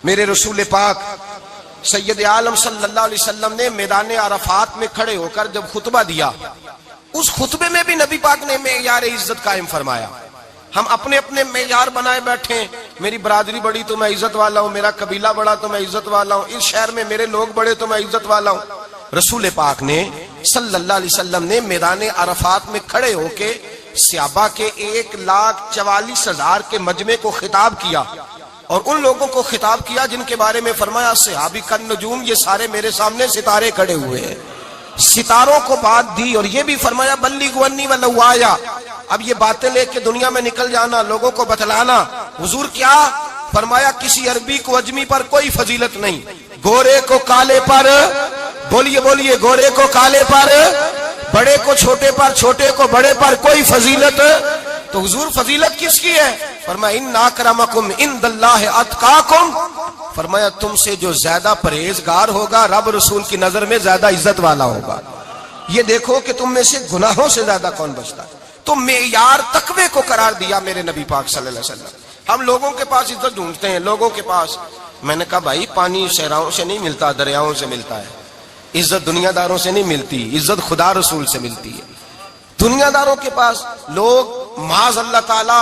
میرے رسول پاک سید عالم صلی اللہ علیہ وسلم نے میدان عرفات میں کھڑے ہو کر جب خطبہ دیا، اس خطبے میں بھی نبی پاک نے معیار عزت قائم فرمایا۔ ہم اپنے اپنے معیار بنائے بیٹھے، میری برادری بڑی تو میں عزت والا ہوں، میرا قبیلہ بڑا تو میں عزت والا ہوں، اس شہر میں میرے لوگ بڑے تو میں عزت والا ہوں۔ رسول پاک نے صلی اللہ علیہ وسلم نے میدان عرفات میں کھڑے ہو کے صحابہ کے 1,44,000 کے مجمع کو خطاب کیا، اور ان لوگوں کو خطاب کیا جن کے بارے میں فرمایا صحابی کا نجوم، یہ سارے میرے سامنے ستارے کھڑے ہوئے ہیں۔ ستاروں کو بات دی اور یہ بھی فرمایا بلغوا انی ولو آیا، اب یہ باتیں لے کے دنیا میں نکل جانا، لوگوں کو بتلانا۔ حضور کیا فرمایا؟ کسی عربی کو اجمی پر کوئی فضیلت نہیں، گورے کو کالے پر، بولیے بولیے، گورے کو کالے پر، بڑے کو چھوٹے پر، چھوٹے کو بڑے پر کوئی فضیلت۔ تو حضور فضیلت کس کی ہے؟ فرمایا ان اکرمکم عند اللہ اتقاکم، فرمایا تم سے جو زیادہ پرہیزگار ہوگا رب رسول کی نظر میں زیادہ عزت والا ہوگا۔ یہ دیکھو کہ تم میں سے گناہوں سے زیادہ کون بچتا ہے۔ تو معیار تقوی کو قرار دیا میرے نبی پاک صلی اللہ علیہ وسلم۔ ہم لوگوں کے پاس عزت ڈھونڈتے ہیں، لوگوں کے پاس، میں نے کہا بھائی پانی صحراؤں سے نہیں ملتا، دریاؤں سے ملتا ہے۔ عزت دنیا داروں سے نہیں ملتی، عزت خدا رسول سے ملتی ہے۔ دنیا داروں کے پاس لوگ معاذ اللہ تعالی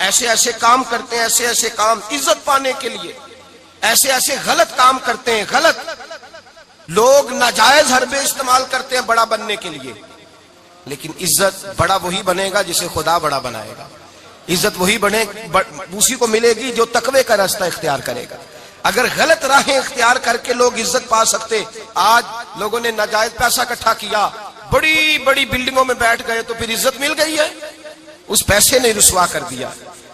ایسے ایسے کام کرتے ہیں، ایسے ایسے کام عزت پانے کے لیے، ایسے ایسے غلط کام کرتے ہیں، غلط لوگ ناجائز حربے استعمال کرتے ہیں بڑا بننے کے لیے۔ لیکن عزت بڑا وہی بنے گا جسے خدا بڑا بنائے گا، عزت وہی بنے اسی کو ملے گی جو تقوی کا راستہ اختیار کرے گا۔ اگر غلط راہیں اختیار کر کے لوگ عزت پا سکتے، آج لوگوں نے ناجائز پیسہ اکٹھا کیا، بڑی بڑی بلڈنگوں میں بیٹھ گئے تو پھر عزت مل گئی ہے؟ اس پیسے نے رسوا کر دیا،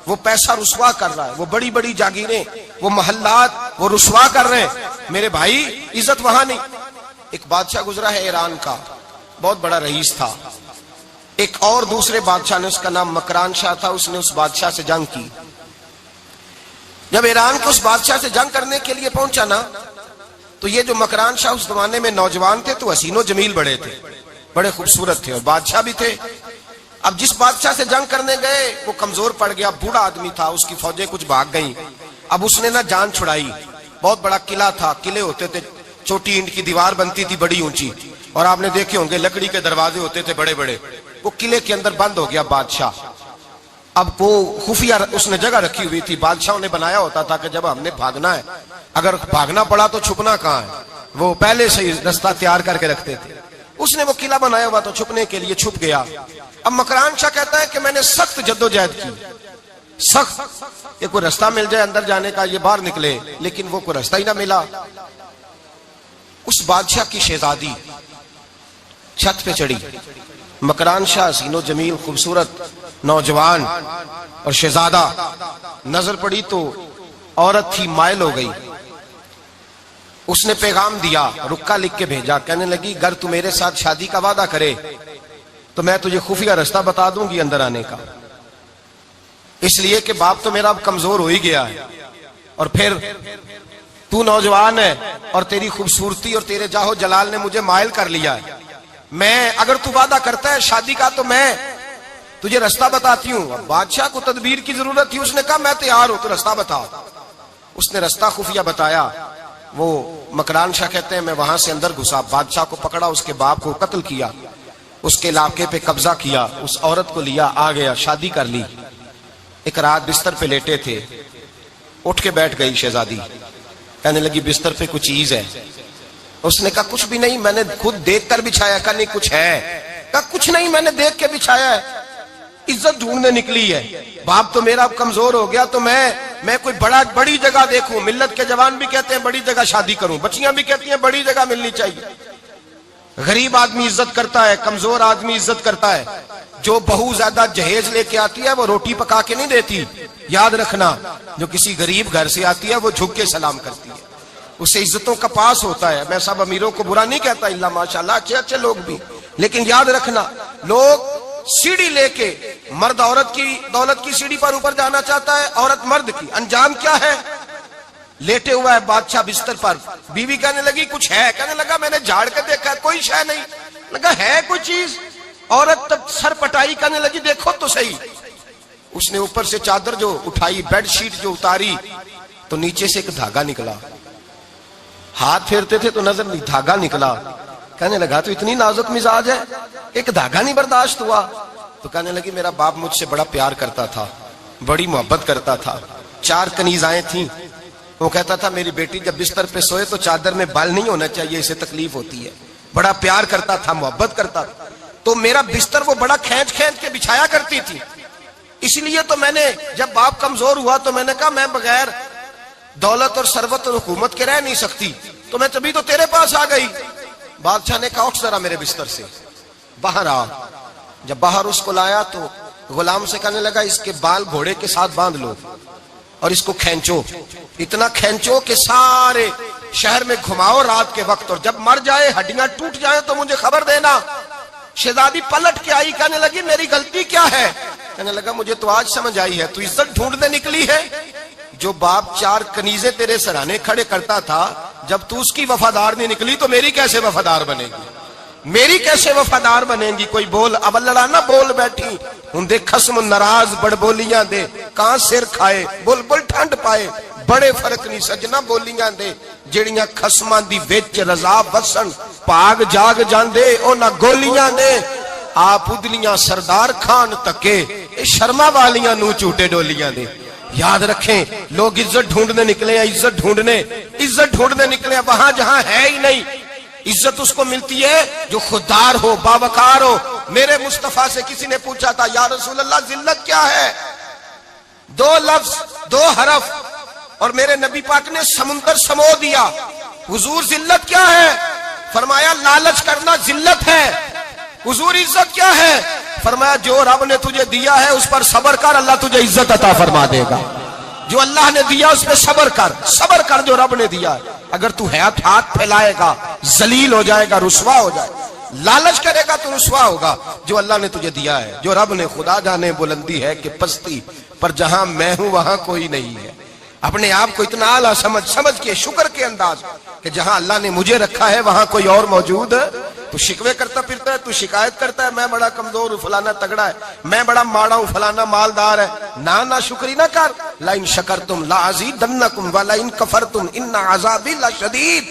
وہ پیسہ رسوا کر رہا ہے، وہ بڑی بڑی جاگیریں، وہ محلات وہ رسوا کر رہے ہیں۔ میرے بھائی عزت وہاں نہیں۔ ایک بادشاہ گزرا ہے ایران کا، بہت بڑا رئیس تھا۔ ایک اور دوسرے بادشاہ نے، اس کا نام مکران شاہ تھا، اس نے اس بادشاہ سے جنگ کی۔ جب ایران کو اس بادشاہ سے جنگ کرنے کے لیے پہنچا نا، تو یہ جو مکران شاہ اس زمانے میں نوجوان تھے تو حسین و جمیل بڑے تھے، بڑے خوبصورت تھے، اور بادشاہ بھی تھے۔ اب جس بادشاہ سے جنگ کرنے گئے وہ کمزور پڑ گیا، بوڑھا آدمی تھا، اس کی فوجیں کچھ بھاگ گئیں۔ اب اس نے نا جان چھڑائی، بہت بڑا قلعہ تھا، قلعے ہوتے تھے، چھوٹی اینٹ کی دیوار بنتی تھی بڑی اونچی، اور آپ نے دیکھے ہوں گے لکڑی کے دروازے ہوتے تھے بڑے بڑے۔ وہ قلعے کے اندر بند ہو گیا بادشاہ۔ اب وہ خفیہ اس نے جگہ رکھی ہوئی تھی، بادشاہوں نے بنایا ہوتا تھا کہ جب ہم نے بھاگنا ہے، اگر بھاگنا پڑا تو چھپنا کہاں ہے، وہ پہلے سے راستہ تیار کر کے رکھتے تھے۔ اس نے وہ قلعہ بنایا ہوا تو چھپنے کے لیے چھپ گیا۔ اب مکران شاہ کہتا ہے کہ میں نے سخت جدوجہد کی، سخت، یہ کوئی راستہ مل جائے اندر جانے کا، یہ باہر نکلے، لیکن وہ کوئی راستہ ہی نہ ملا۔ اس بادشاہ کی شہزادی چھت پہ چڑھی، مکران شاہ حسین و جمیل خوبصورت نوجوان اور شہزادہ، نظر پڑی تو عورت تھی، مائل ہو گئی۔ اس نے پیغام دیا، رکا لکھ کے بھیجا، کہنے لگی اگر تو میرے ساتھ شادی کا وعدہ کرے تو میں تجھے خفیہ راستہ بتا دوں گی اندر آنے کا، اس لیے کہ باپ تو میرا اب کمزور ہو ہی گیا ہے، اور پھر تو نوجوان ہے اور تیری خوبصورتی اور تیرے جاہو جلال نے مجھے مائل کر لیا ہے۔ میں اگر تو وعدہ کرتا ہے شادی کا تو میں تجھے راستہ بتاتی ہوں۔ اب بادشاہ کو تدبیر کی ضرورت تھی، اس نے کہا میں تیار ہوں، تو راستہ بتا۔ اس نے راستہ خفیہ بتایا۔ وہ مکران شاہ کہتے ہیں میں وہاں سے اندر گھسا، بادشاہ کو پکڑا، اس کے باپ کو قتل کیا، اس کے علاقے پہ قبضہ کیا، اس عورت کو لیا، آ گیا، شادی کر لی۔ ایک رات بستر پہ لیٹے تھے، اٹھ کے بیٹھ گئی شہزادی، کہنے لگی بستر پہ کچھ چیز ہے۔ اس نے کہا کچھ بھی نہیں، میں نے خود دیکھ کر بچھایا۔ کہا نہیں کچھ ہے۔ کہا کچھ نہیں، میں نے دیکھ کے بچھایا ہے، عزت ڈھونڈنے نکلی ہے، باپ تو میرا اب کمزور ہو گیا، تو میں کوئی بڑی جگہ دیکھوں۔ ملت کے جوان بھی کہتے ہیں بڑی جگہ شادی کروں، بچیاں بھی کہتی ہیں بڑی جگہ ملنی چاہیے۔ غریب آدمی عزت کرتا ہے، کمزور آدمی عزت کرتا ہے۔ جو بہو زیادہ جہیز لے کے آتی ہے وہ روٹی پکا کے نہیں دیتی، یاد رکھنا۔ جو کسی غریب گھر سے آتی ہے وہ جھک کے سلام کرتی ہے، اسے عزتوں کا پاس ہوتا ہے۔ میں سب امیروں کو برا نہیں کہتا، اللہ ماشاءاللہ اچھے اچھے لوگ بھی، لیکن یاد رکھنا لوگ سیڑھی لے کے، مرد عورت کی دولت کی سیڑھی پر اوپر جانا چاہتا ہے، عورت مرد کی، انجام کیا ہے؟ لیٹے ہوا ہے بادشاہ بستر پر، بیوی کہنے لگی کچھ ہے، کہنے لگا میں نے جھاڑ کے دیکھا ہے کوئی شے نہیں، لگا ہے کوئی چیز، عورت تب سر پٹائی، کہنے لگی دیکھو تو صحیح۔ اس نے اوپر سے چادر جو اٹھائی، بیڈ شیٹ جو اتاری، تو نیچے سے ایک دھاگا نکلا، ہاتھ پھیرتے تھے تو نظر نہیں، دھاگا نکلا۔ کہنے لگا تو اتنی نازک مزاج ہے، ایک دھاگا نہیں برداشت ہوا؟ تو کہنے لگی میرا باپ مجھ سے بڑا پیار کرتا تھا، بڑی محبت کرتا تھا، 4 کنیزائیں تھیں، وہ کہتا تھا میری بیٹی جب بستر پہ سوئے تو چادر میں بال نہیں ہونا چاہیے، اسے تکلیف ہوتی ہے، بڑا پیار کرتا تھا، محبت کرتا تھا، تو میرا بستر وہ بڑا کھینچ کھینچ کے بچھایا کرتی تھی، اس لیے تو میں نے جب باپ کمزور ہوا تو میں نے کہا میں بغیر دولت اور ثروت اور حکومت کے رہ نہیں سکتی، تو میں تبھی تو تیرے پاس آ گئی۔ بادشاہ نے کہا اٹھ ذرا میرے بستر سے، باہر آ۔ جب باہر اس کو لایا تو غلام سے کہنے لگا اس کے بال گھوڑے کے ساتھ باندھ لو اور اس کو کھینچو، اتنا کھینچو کہ سارے شہر میں گھماؤ رات کے وقت، اور جب مر جائے ہڈیاں ٹوٹ جائیں تو مجھے خبر دینا۔ شہزادی پلٹ کے آئی، کہنے لگی میری غلطی کیا ہے؟ کہنے لگا مجھے تو آج سمجھ آئی ہے، تو عزت ڈھونڈنے نکلی ہے؟ جو باپ 4 کنیزیں تیرے سرانے کھڑے کرتا تھا، جب تو اس کی وفادار نہیں نکلی تو میری کیسے وفادار بنے گی؟ میری کیسے وفادار بنے گی؟ کوئی بول اب لڑانا بول بیٹھی ہوں دے خصم ناراض بڑ بولیاں دے، کہاں سر کھائے بول بول ٹھنڈ پائے، بڑے فرق نہیں سجنا بولیاں دے، جڑیاں خصماں دی وچ رضا وسن پاگ جاگ جاندے او نہ گولیاں دے، آپ ادلیاں سردار خان تکے اے شرما والیاں نو چوٹے ڈولیاں دے۔ یاد رکھیں لوگ عزت ڈھونڈنے نکلے ہیں، عزت ڈھونڈنے نکلے ہیں وہاں جہاں ہے ہی نہیں۔ عزت اس کو ملتی ہے جو خوددار ہو، باوقار ہو۔ میرے مصطفیٰ سے کسی نے پوچھا تھا یا رسول اللہ ذلت کیا ہے؟ 2 لفظ 2 حرف اور میرے نبی پاک نے سمندر سمو دیا۔ حضور ذلت کیا ہے؟ فرمایا لالچ کرنا ذلت ہے۔ حضور عزت کیا ہے؟ فرمایا جو رب نے تجھے دیا ہے اس پر صبر کر، اللہ تجھے عزت عطا فرما دے گا۔ جو اللہ نے دیا اس پہ صبر کر جو رب نے دیا ہے۔ اگر تو ہاتھ پھیلائے گا ذلیل ہو جائے گا، رسوا ہو جائے گا، لالچ کرے گا تو رسوا ہوگا۔ جو اللہ نے تجھے دیا ہے، جو رب نے، خدا جانے بلندی ہے کہ پستی، پر جہاں میں ہوں وہاں کوئی نہیں ہے۔ اپنے آپ کو اتنا اعلیٰ سمجھ کے شکر کے انداز کہ جہاں اللہ نے مجھے رکھا ہے وہاں کوئی اور موجود ہے۔ تو شکوے کرتا پھرتا ہے، تو شکایت کرتا ہے میں بڑا کمزور ہوں، فلانا تگڑا ہے، میں بڑا ماڑا ہوں، فلانا مالدار ہے، نا شکری نہ کر۔ لئن شکرتم لازیدنکم ولئن کفرتم ان عذابی لشدید۔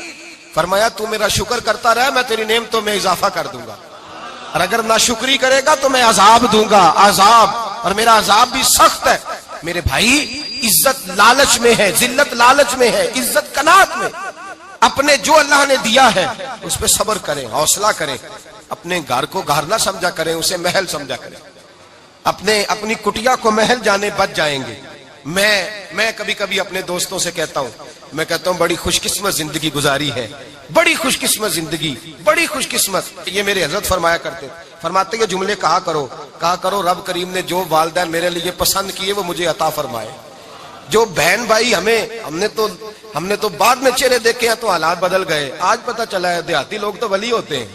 فرمایا تو میرا شکر کرتا رہے، میں تیری نعمتوں میں اضافہ کر دوں گا، اور اگر ناشکری کرے گا تو میں عذاب دوں گا، عذاب، اور میرا عذاب بھی سخت ہے۔ میرے بھائی عزت لالچ میں ہے، ذلت لالچ میں ہے، عزت قناعت میں۔ اپنے جو اللہ نے دیا ہے اس پہ صبر کریں، حوصلہ کریں، اپنے گھر کو گھر نہ سمجھا کریں، اسے محل سمجھا کریں۔ اپنی کٹیا کو محل جانے بچ جائیں گے۔ میں کبھی کبھی اپنے دوستوں سے کہتا ہوں بڑی خوش قسمت زندگی گزاری ہے، بڑی خوش قسمت زندگی، بڑی خوش قسمت۔ یہ میرے حضرت فرمایا کرتے، فرماتے یہ جملے کہا کرو رب کریم نے جو والدین میرے لیے پسند کیے وہ مجھے عطا فرمائے۔ جو بہن بھائی ہم نے تو بعد میں چہرے دیکھے ہیں تو حالات بدل گئے، آج پتہ چلا ہے دیہاتی لوگ تو ولی ہوتے ہیں،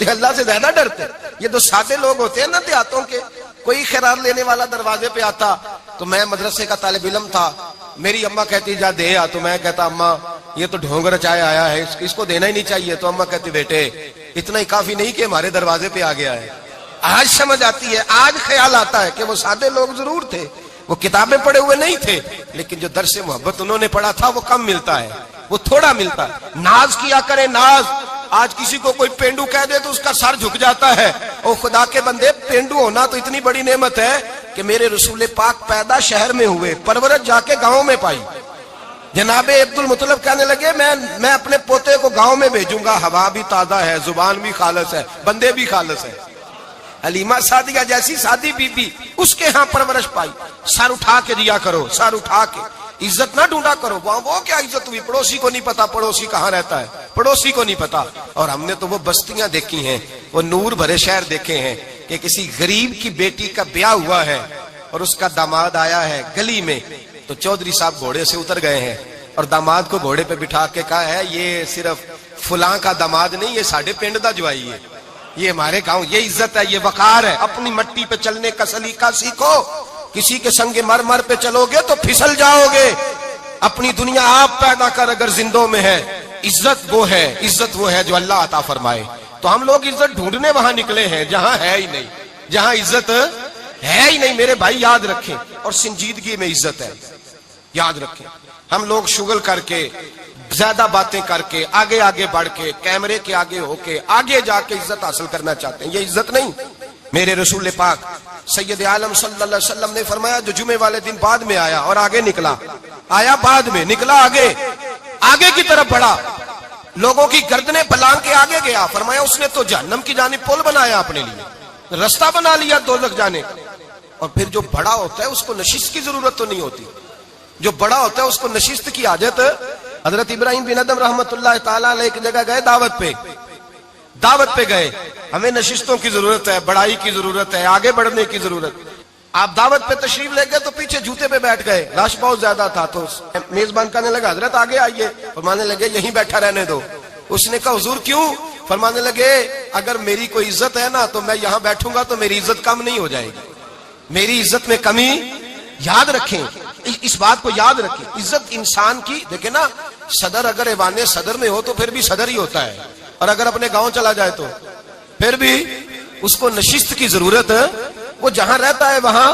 اللہ سے زیادہ ڈرتے ہیں۔ یہ تو سادے لوگ ہوتے ہیں نا دیہاتوں کے، کوئی خیرات لینے والا دروازے پہ آتا تو میں مدرسے کا طالب علم تھا، میری اماں کہتی جا دے آ، تو میں کہتا اماں یہ تو ڈھونگ رچائے آیا ہے، اس کو دینا ہی نہیں چاہیے، تو اماں کہتی بیٹے اتنا ہی کافی نہیں کہ ہمارے دروازے پہ آ گیا ہے۔ آج سمجھ آتی ہے، آج خیال آتا ہے کہ وہ سادے لوگ ضرور تھے، وہ کتابیں پڑھے ہوئے نہیں تھے، لیکن جو درس محبت انہوں نے پڑھا تھا وہ کم ملتا ہے، وہ تھوڑا ملتا ہے۔ ناز کیا کرے ناز، آج کسی کو کوئی پینڈو کہہ دے تو اس کا سر جھک جاتا ہے۔ او خدا کے بندے، پینڈو ہونا تو اتنی بڑی نعمت ہے کہ میرے رسول پاک پیدا شہر میں ہوئے، پرورش جا کے گاؤں میں پائی۔ جناب عبد المطلب کہنے لگے میں اپنے پوتے کو گاؤں میں بھیجوں گا، ہوا بھی تازہ ہے، زبان بھی خالص ہے، بندے بھی خالص ہے۔ حلیمہ سعدیہ جیسی سادی بی بی، اس کے ہاں پرورش پائی۔ سر اٹھا کے دیا کرو، سر اٹھا کے، عزت نہ ڈھونڈا کرو۔ وہ کیا عزت ہوئی؟ پڑوسی کو نہیں پتا پڑوسی کہاں رہتا ہے، پڑوسی کو نہیں پتا۔ اور ہم نے تو وہ بستیاں دیکھی ہیں، وہ نور بھرے شہر دیکھے ہیں کہ کسی غریب کی بیٹی کا بیاہ ہوا ہے اور اس کا داماد آیا ہے گلی میں، تو چودھری صاحب گھوڑے سے اتر گئے ہیں اور داماد کو گھوڑے پہ بٹھا کے کہا ہے یہ صرف فلاں کا داماد نہیں، یہ ساڑھے پنڈ دا جوائی ہے، یہ ہمارے گاؤں، یہ عزت ہے، یہ وقار ہے۔ اپنی مٹی پہ چلنے کا سلیقہ سیکھو، کسی کے سنگ مرمر پہ چلو گے تو پھسل جاؤ گے۔ اپنی دنیا آپ پیدا کر اگر زندوں میں ہے، عزت وہ ہے جو اللہ عطا فرمائے۔ تو ہم لوگ عزت ڈھونڈنے وہاں نکلے ہیں جہاں ہے ہی نہیں، جہاں عزت ہے ہی نہیں۔ میرے بھائی یاد رکھیں، اور سنجیدگی میں عزت ہے، یاد رکھیں۔ ہم لوگ شغل کر کے زیادہ باتیں کر کے آگے آگے بڑھ کے کیمرے کے آگے ہو کے آگے جا کے عزت حاصل کرنا چاہتے ہیں. یہ عزت نہیں. میرے رسول پاک سید عالم صلی اللہ علیہ وسلم نے فرمایا جو جمعے والے دن بعد میں آیا اور آگے نکلا, آیا بعد میں, نکلا آگے کی طرف بڑھا, لوگوں کی گردنیں پلانگ کے آگے گیا, فرمایا اس نے تو جہنم کی جانب پل بنایا اپنے لیے, رستہ بنا لیا دوزخ جانے. اور پھر جو بڑا ہوتا ہے اس کو نشست کی ضرورت تو نہیں ہوتی. جو بڑا ہوتا ہے اس کو نشست کی حاجت. حضرت ابراہیم بن ادم رحمت اللہ تعالیٰ علیہ ایک جگہ گئے دعوت پہ گئے. ہمیں نشستوں کی ضرورت ہے, بڑائی کی ضرورت ہے, آگے بڑھنے کی ضرورت. آپ دعوت پہ تشریف لے گئے تو پیچھے جوتے پہ بیٹھ گئے, رش بہت زیادہ تھا. تو میزبان کہنے لگا حضرت آگے آئیے, فرمانے لگے یہیں بیٹھا رہنے دو. اس نے کہا حضور کیوں؟ فرمانے لگے اگر میری کوئی عزت ہے نا تو میں یہاں بیٹھوں گا تو میری عزت کم نہیں ہو جائے گی, میری عزت میں کمی. یاد رکھیں, اس بات کو یاد رکھیں. عزت انسان کی, دیکھیں نا, صدر اگر ایوان صدر میں ہو تو پھر بھی صدر ہی ہوتا ہے, اور اگر اپنے گاؤں چلا جائے تو پھر بھی اس کو نشست کی ضرورت ہے. وہ جہاں رہتا ہے وہاں.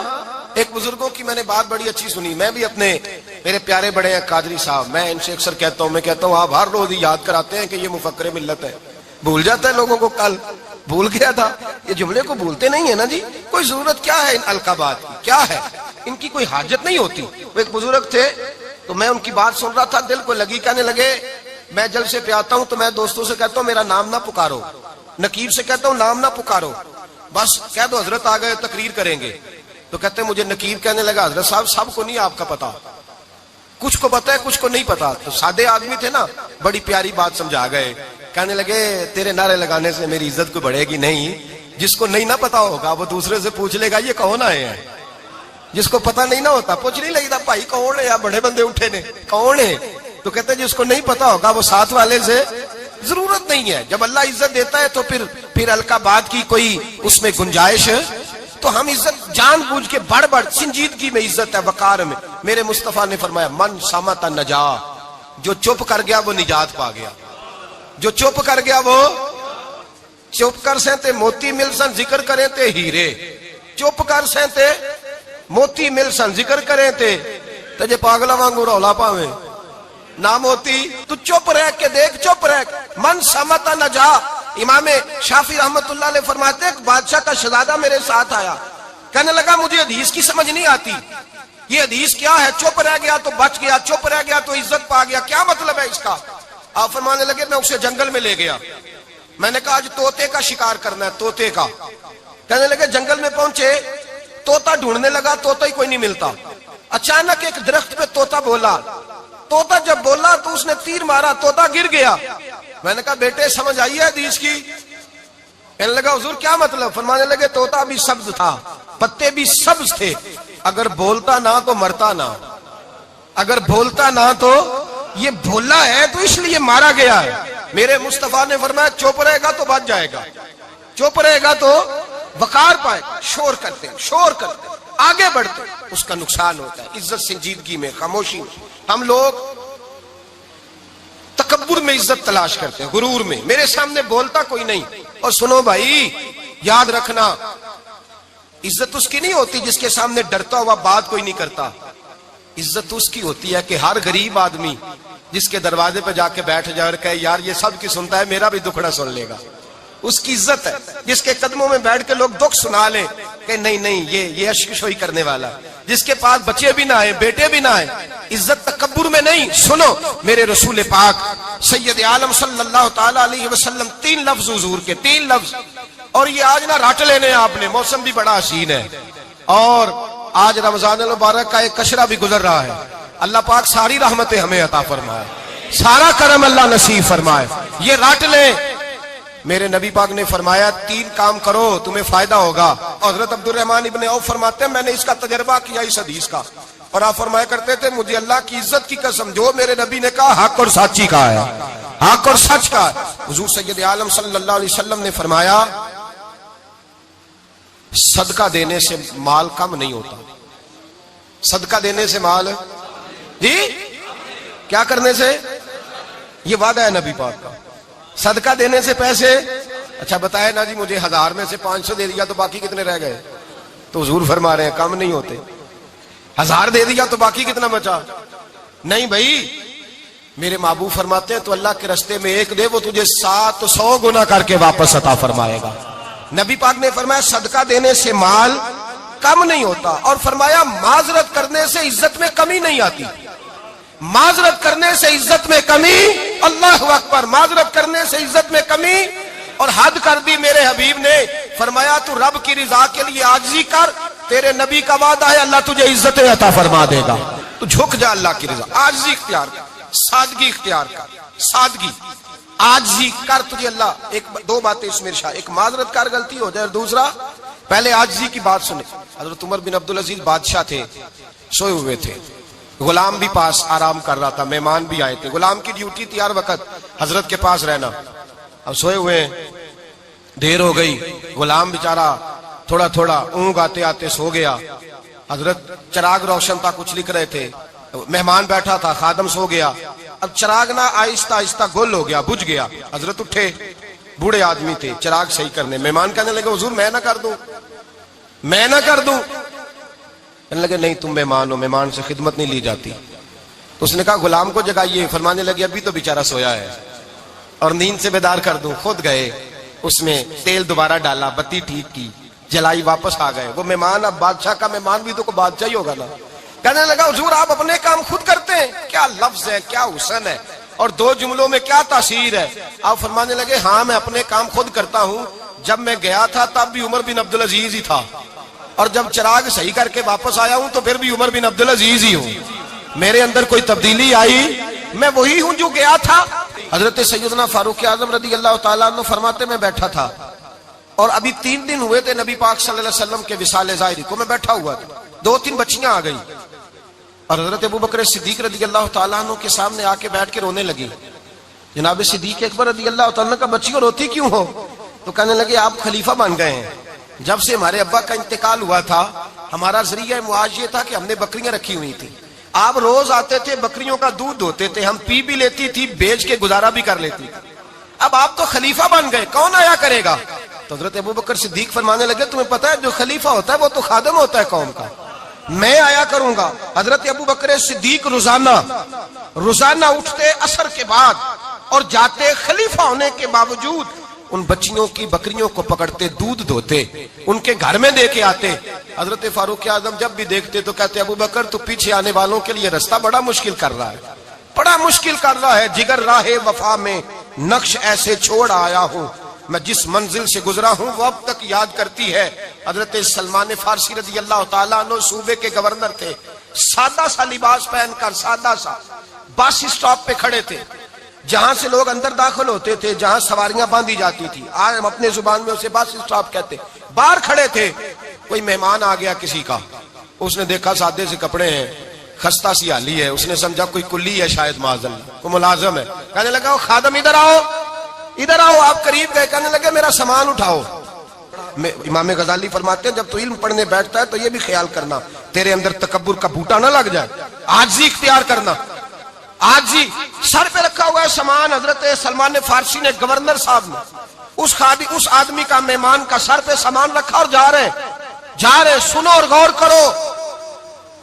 ایک بزرگوں کی میں نے بات بڑی اچھی سنی. میں بھی اپنے میرے پیارے بڑے ہیں قادری صاحب, میں ان سے اکثر کہتا ہوں, میں کہتا ہوں آپ ہر روز یاد کراتے ہیں کہ یہ مفکر ملت ہے. بھول جاتا ہے لوگوں کو, کل بھول گیا تھا. یہ جملے کو بھولتے نہیں ہے نا جی. کوئی ضرورت کیا ہے ان القابات کی, کیا ہے ان کی کوئی حاجت نہیں ہوتی. وہ ایک بزرگ تھے تو میں ان کی بات سن رہا تھا, دل کو لگی. کہنے لگے میں جلسے پہ آتا ہوں تو میں دوستوں سے کہتا ہوں میرا نام نہ پکارو, نقیب سے کہتا ہوں نام نہ پکارو, بس کہہ دو حضرت آ گئے تقریر کریں گے. تو کہتے ہیں مجھے نقیب کہنے لگا حضرت صاحب سب کو نہیں آپ کا پتا, کچھ کو پتا ہے کچھ کو نہیں پتا. تو سادے آدمی تھے نا, بڑی پیاری بات سمجھا گئے. کہنے لگے تیرے نعرے لگانے سے میری عزت کو بڑھے گی نہیں. جس کو نہیں نہ پتا ہوگا وہ دوسرے سے پوچھ لے گا یہ کون آئے ہیں. جس کو پتا نہیں نہ ہوتا پوچھ نہیں لگتا بھائی کون ہے, یا بڑے بندے اٹھے نے کون ہے. تو کہتے ہیں جس کو نہیں پتا ہوگا وہ ساتھ والے سے ضرورت نہیں ہے. جب اللہ عزت دیتا ہے تو پھر القابات کی کوئی اس میں گنجائش. تو ہم عزت جان بوجھ کے بڑھ سنجیدگی میں عزت ہے, وقار میں. میرے مصطفیٰ نے فرمایا من صمت نجا, جو چپ کر گیا وہ نجات پا گیا. جو چپ کر گیا وہ چپ کر سہتے موتی مل سن ذکر کریں تے ہیرے. چپ کر سہتے موتی مل سن ذکر کریں تے جے پاگلا وانگو رولا پاویں نہ موتی. تو چپ رہ کے دیکھ, چپ رہ. من صمت نجا. امام شافعی رحمت اللہ علیہ فرماتے ہیں ایک بادشاہ کا شہزادہ میرے ساتھ آیا, کہنے لگا مجھے حدیث کی سمجھ نہیں آتی, یہ حدیث کیا ہے؟ چپ رہ گیا تو بچ گیا, چپ رہ گیا تو عزت پا گیا, کیا مطلب ہے اس کا؟ آپ فرمانے لگے میں اسے جنگل میں لے گیا, میں نے کہا آج طوطے کا شکار کرنا ہے, طوطے کا. کہنے لگے جنگل میں پہنچے, طوطا ڈھونڈنے لگا, طوطا ہی کوئی نہیں ملتا. اچانک ایک درخت پہ طوطا بولا. طوطا جب بولا تو اس نے تیر مارا, طوطا گر گیا. میں نے کہا بیٹے سمجھ آئی ہے حدیث کی؟ کہنے لگا حضور کیا مطلب؟ فرمانے لگے طوطا بھی سبز تھا, پتے بھی سبز تھے, اگر بولتا نہ تو مرتا نہ, اگر بولتا نہ تو یہ بولا ہے تو اس لیے مارا گیا ہے. میرے مصطفیٰ نے فرمایا چپ رہے گا تو بچ جائے گا, چپ رہے گا تو وقار پائے. شور کرتے آگے بڑھتے اس کا نقصان ہوتا ہے. عزت سنجیدگی میں, خاموشی میں. ہم لوگ تکبر میں عزت تلاش کرتے ہیں, غرور میں. میرے سامنے بولتا کوئی نہیں. اور سنو بھائی یاد رکھنا, عزت اس کی نہیں ہوتی جس کے سامنے ڈرتا ہوا بات کوئی نہیں کرتا. عزت اس کی ہوتی ہے کہ ہر غریب آدمی جس کے دروازے پہ جا کے بیٹھ جائے اور کہے یار یہ سب کی سنتا ہے, میرا بھی دکھڑا سن لے گا, اس کی عزت ہے. جس کے قدموں میں بیٹھ کے لوگ دکھ سنا لیں کہ نہیں یہ اشکشوئی کرنے والا, جس کے پاس بچے بھی نہ آئے, بیٹے بھی نہ آئے. عزت تکبر میں نہیں. سنو میرے رسول پاک سید عالم صلی اللہ تعالی علیہ وسلم 3 لفظ حضور کے, 3 لفظ. اور یہ آج نہ رٹ لینے آپ نے, موسم بھی بڑا حسین ہے اور آج رمضان المبارک کا ایک کشرہ بھی گزر رہا ہے. اللہ پاک ساری رحمتیں ہمیں عطا فرمائے, سارا کرم اللہ نصیب فرمائے. یہ رٹ لیں. میرے نبی پاک نے فرمایا 3 کام کرو تمہیں فائدہ ہوگا. حضرت عبد الرحمن ابن عوف فرماتے ہیں میں نے اس کا تجربہ کیا اس حدیث کا, اور آپ فرمایا کرتے تھے مجھے اللہ کی عزت کی قسم جو میرے نبی نے کہا حق اور سچی کا ہے, حق اور سچ کا ہے. حضور سید عالم صلی اللہ علیہ وسلم نے فرمایا صدقہ دینے سے مال کم نہیں ہوتا. صدقہ دینے سے مال, جی کیا کرنے سے؟ یہ وعدہ ہے نبی پاک کا. صدقہ دینے سے پیسے, اچھا بتائے نا جی مجھے 1000 میں سے 500 دے دیا تو باقی کتنے رہ گئے؟ تو حضور فرما رہے ہیں کم نہیں ہوتے. 1000 دے دیا تو باقی کتنا بچا؟ نہیں بھائی، میرے محبوب فرماتے ہیں تو اللہ کے راستے میں ایک دے وہ تجھے 700 گنا کر کے واپس عطا فرمائے گا۔ نبی پاک نے فرمایا صدقہ دینے سے مال کم نہیں ہوتا، اور فرمایا معذرت کرنے سے عزت میں کمی نہیں آتی۔ معذرت کرنے سے عزت میں کمی، اللہ اکبر، معذرت کرنے سے عزت میں کمی، اور حد کر دی میرے حبیب نے، فرمایا تو رب کی رضا کے لیے عاجزی کر، تیرے نبی کا وعدہ ہے اللہ تجھے عزت عطا فرما دے گا۔ تو جھک جا اللہ کی رضا، عاجزی اختیار کر، سادگی اختیار کر، سادگی عاجزی کر، تجھے اللہ دو باتیں اس میں ارشاد، ایک معذرت کر غلطی ہو جائے، اور دوسرا پہلے عاجزی کی بات سنے۔ حضرت عمر بن عبدالعزیز بادشاہ تھے، سوئے ہوئے تھے، غلام بھی پاس آرام کر رہا تھا، مہمان بھی آئے تھے، غلام کی ڈیوٹی تھی ہر وقت حضرت کے پاس رہنا۔ اب سوئے ہوئے ہیں، دیر ہو گئی، غلام بیچارہ تھوڑا تھوڑا اونگ آتے آتے سو گیا، حضرت چراغ روشن تھا، کچھ لکھ رہے تھے، مہمان بیٹھا تھا، خادم سو گیا، اب چراغ نہ آہستہ آہستہ گل ہو گیا، بجھ گیا، حضرت اٹھے، بوڑھے آدمی تھے، چراغ صحیح کرنے، مہمان کہنے لگے حضور میں نہ کر دوں، میں نہ کر دوں، کہنے لگے نہیں تم مہمان ہو، مہمان سے خدمت نہیں لی جاتی۔ تو اس نے کہا غلام کو جگائیے، فرمانے لگے ابھی تو بیچارہ سویا ہے اور نیند سے بیدار کر دوں، خود گئے، اس میں تیل دوبارہ ڈالا، بتی ٹھیک کی، جلائی، واپس آ گئے، وہ مہمان اب بادشاہ کا مہمان بھی تو کوئی بادشاہ ہی ہوگا نا، کہنے لگا حضور آپ اپنے کام خود کرتے ہیں، کیا لفظ ہے، کیا حسن ہے، اور دو جملوں میں کیا تاثیر ہے۔ آپ فرمانے لگے ہاں میں اپنے کام خود کرتا ہوں، جب میں گیا تھا تب بھی عمر بن عبدالعزیز ہی تھا، اور جب چراغ صحیح کر کے واپس آیا ہوں تو پھر بھی عمر بن عبدالعزیز ہی ہوں، میرے اندر کوئی تبدیلی آئی، میں وہی ہوں جو گیا تھا۔ حضرت سیدنا فاروق اعظم رضی اللہ تعالیٰ عنہ فرماتے میں بیٹھا تھا، اور ابھی 3 دن ہوئے تھے نبی پاک صلی اللہ علیہ وسلم کے وصال ظاہری کو، میں بیٹھا ہوا تھا، 2-3 بچیاں آ گئی، اور حضرت ابوبکر صدیق رضی اللہ تعالیٰ عنہ کے سامنے آ کے بیٹھ کے رونے لگی۔ جناب صدیق اکبر رضی اللہ تعالیٰ عنہ کا بچیوں روتی کیوں ہو؟ تو کہنے لگے آپ خلیفہ بن گئے ہیں، جب سے ہمارے ابا کا انتقال ہوا تھا ہمارا ذریعہ معاش یہ تھا کہ ہم نے بکریاں رکھی ہوئی تھی، آپ روز آتے تھے، بکریوں کا دودھ دھوتے تھے، ہم پی بھی لیتی تھی، بیچ کے گزارا بھی کر لیتی تھی، اب آپ تو خلیفہ بن گئے، کون آیا کرے گا؟ تو حضرت ابوبکر صدیق فرمانے لگے تمہیں پتہ ہے جو خلیفہ ہوتا ہے وہ تو خادم ہوتا ہے قوم کا، میں آیا کروں گا۔ حضرت ابوبکر صدیق روزانہ اٹھتے عصر کے بعد اور جاتے، خلیفہ ہونے کے باوجود ان بچیوں کی بکریوں کو پکڑتے، دودھ دھوتے، ان کے گھر میں دے کے آتے۔ حضرت فاروق اعظم جب بھی دیکھتے تو کہتے ابوبکر تو پیچھے آنے والوں کے لیے رستہ بڑا مشکل کر رہا ہے، بڑا مشکل کر رہا ہے، جگر راہ وفا میں نقش ایسے چھوڑ آیا ہوں، میں جس منزل سے گزرا ہوں وہ اب تک یاد کرتی ہے۔ حضرت سلمان فارسی رضی اللہ تعالیٰ عنہ صوبے کے گورنر تھے، سادہ سا لباس پہن کر، سادہ سا، بس اسٹاپ پہ کھڑے تھے، جہاں سے لوگ اندر داخل ہوتے تھے، جہاں سواریاں باندھی جاتی تھی، آج ہم اپنے زبان میں اسے بس اسٹاپ کہتے، باہر کھڑے تھے۔ کوئی مہمان آ گیا کسی کا، اس نے دیکھا سادے سے کپڑے ہیں، خستہ سی حالی ہے، اس نے سمجھا کوئی کلی ہے، شاید معاذ اللہ کوئی ملازم ہے، کہنے لگا خادم ادھر آؤ، ادھر آؤ، آپ قریب گئے، کہنے لگے میرا سامان اٹھاؤ۔ امام غزالی فرماتے ہیں جب تو علم پڑھنے بیٹھتا ہے تو یہ بھی خیال کرنا تیرے اندر تکبر کا بوٹا نہ لگ جائے، عاجزی اختیار کرنا، عاجزی۔ سر پہ رکھا ہوا ہے سامان، حضرت سلمان فارسی نے، گورنر صاحب نے، اس آدمی کا، مہمان کا سر پہ سامان رکھا اور جا رہے، سنو اور غور کرو،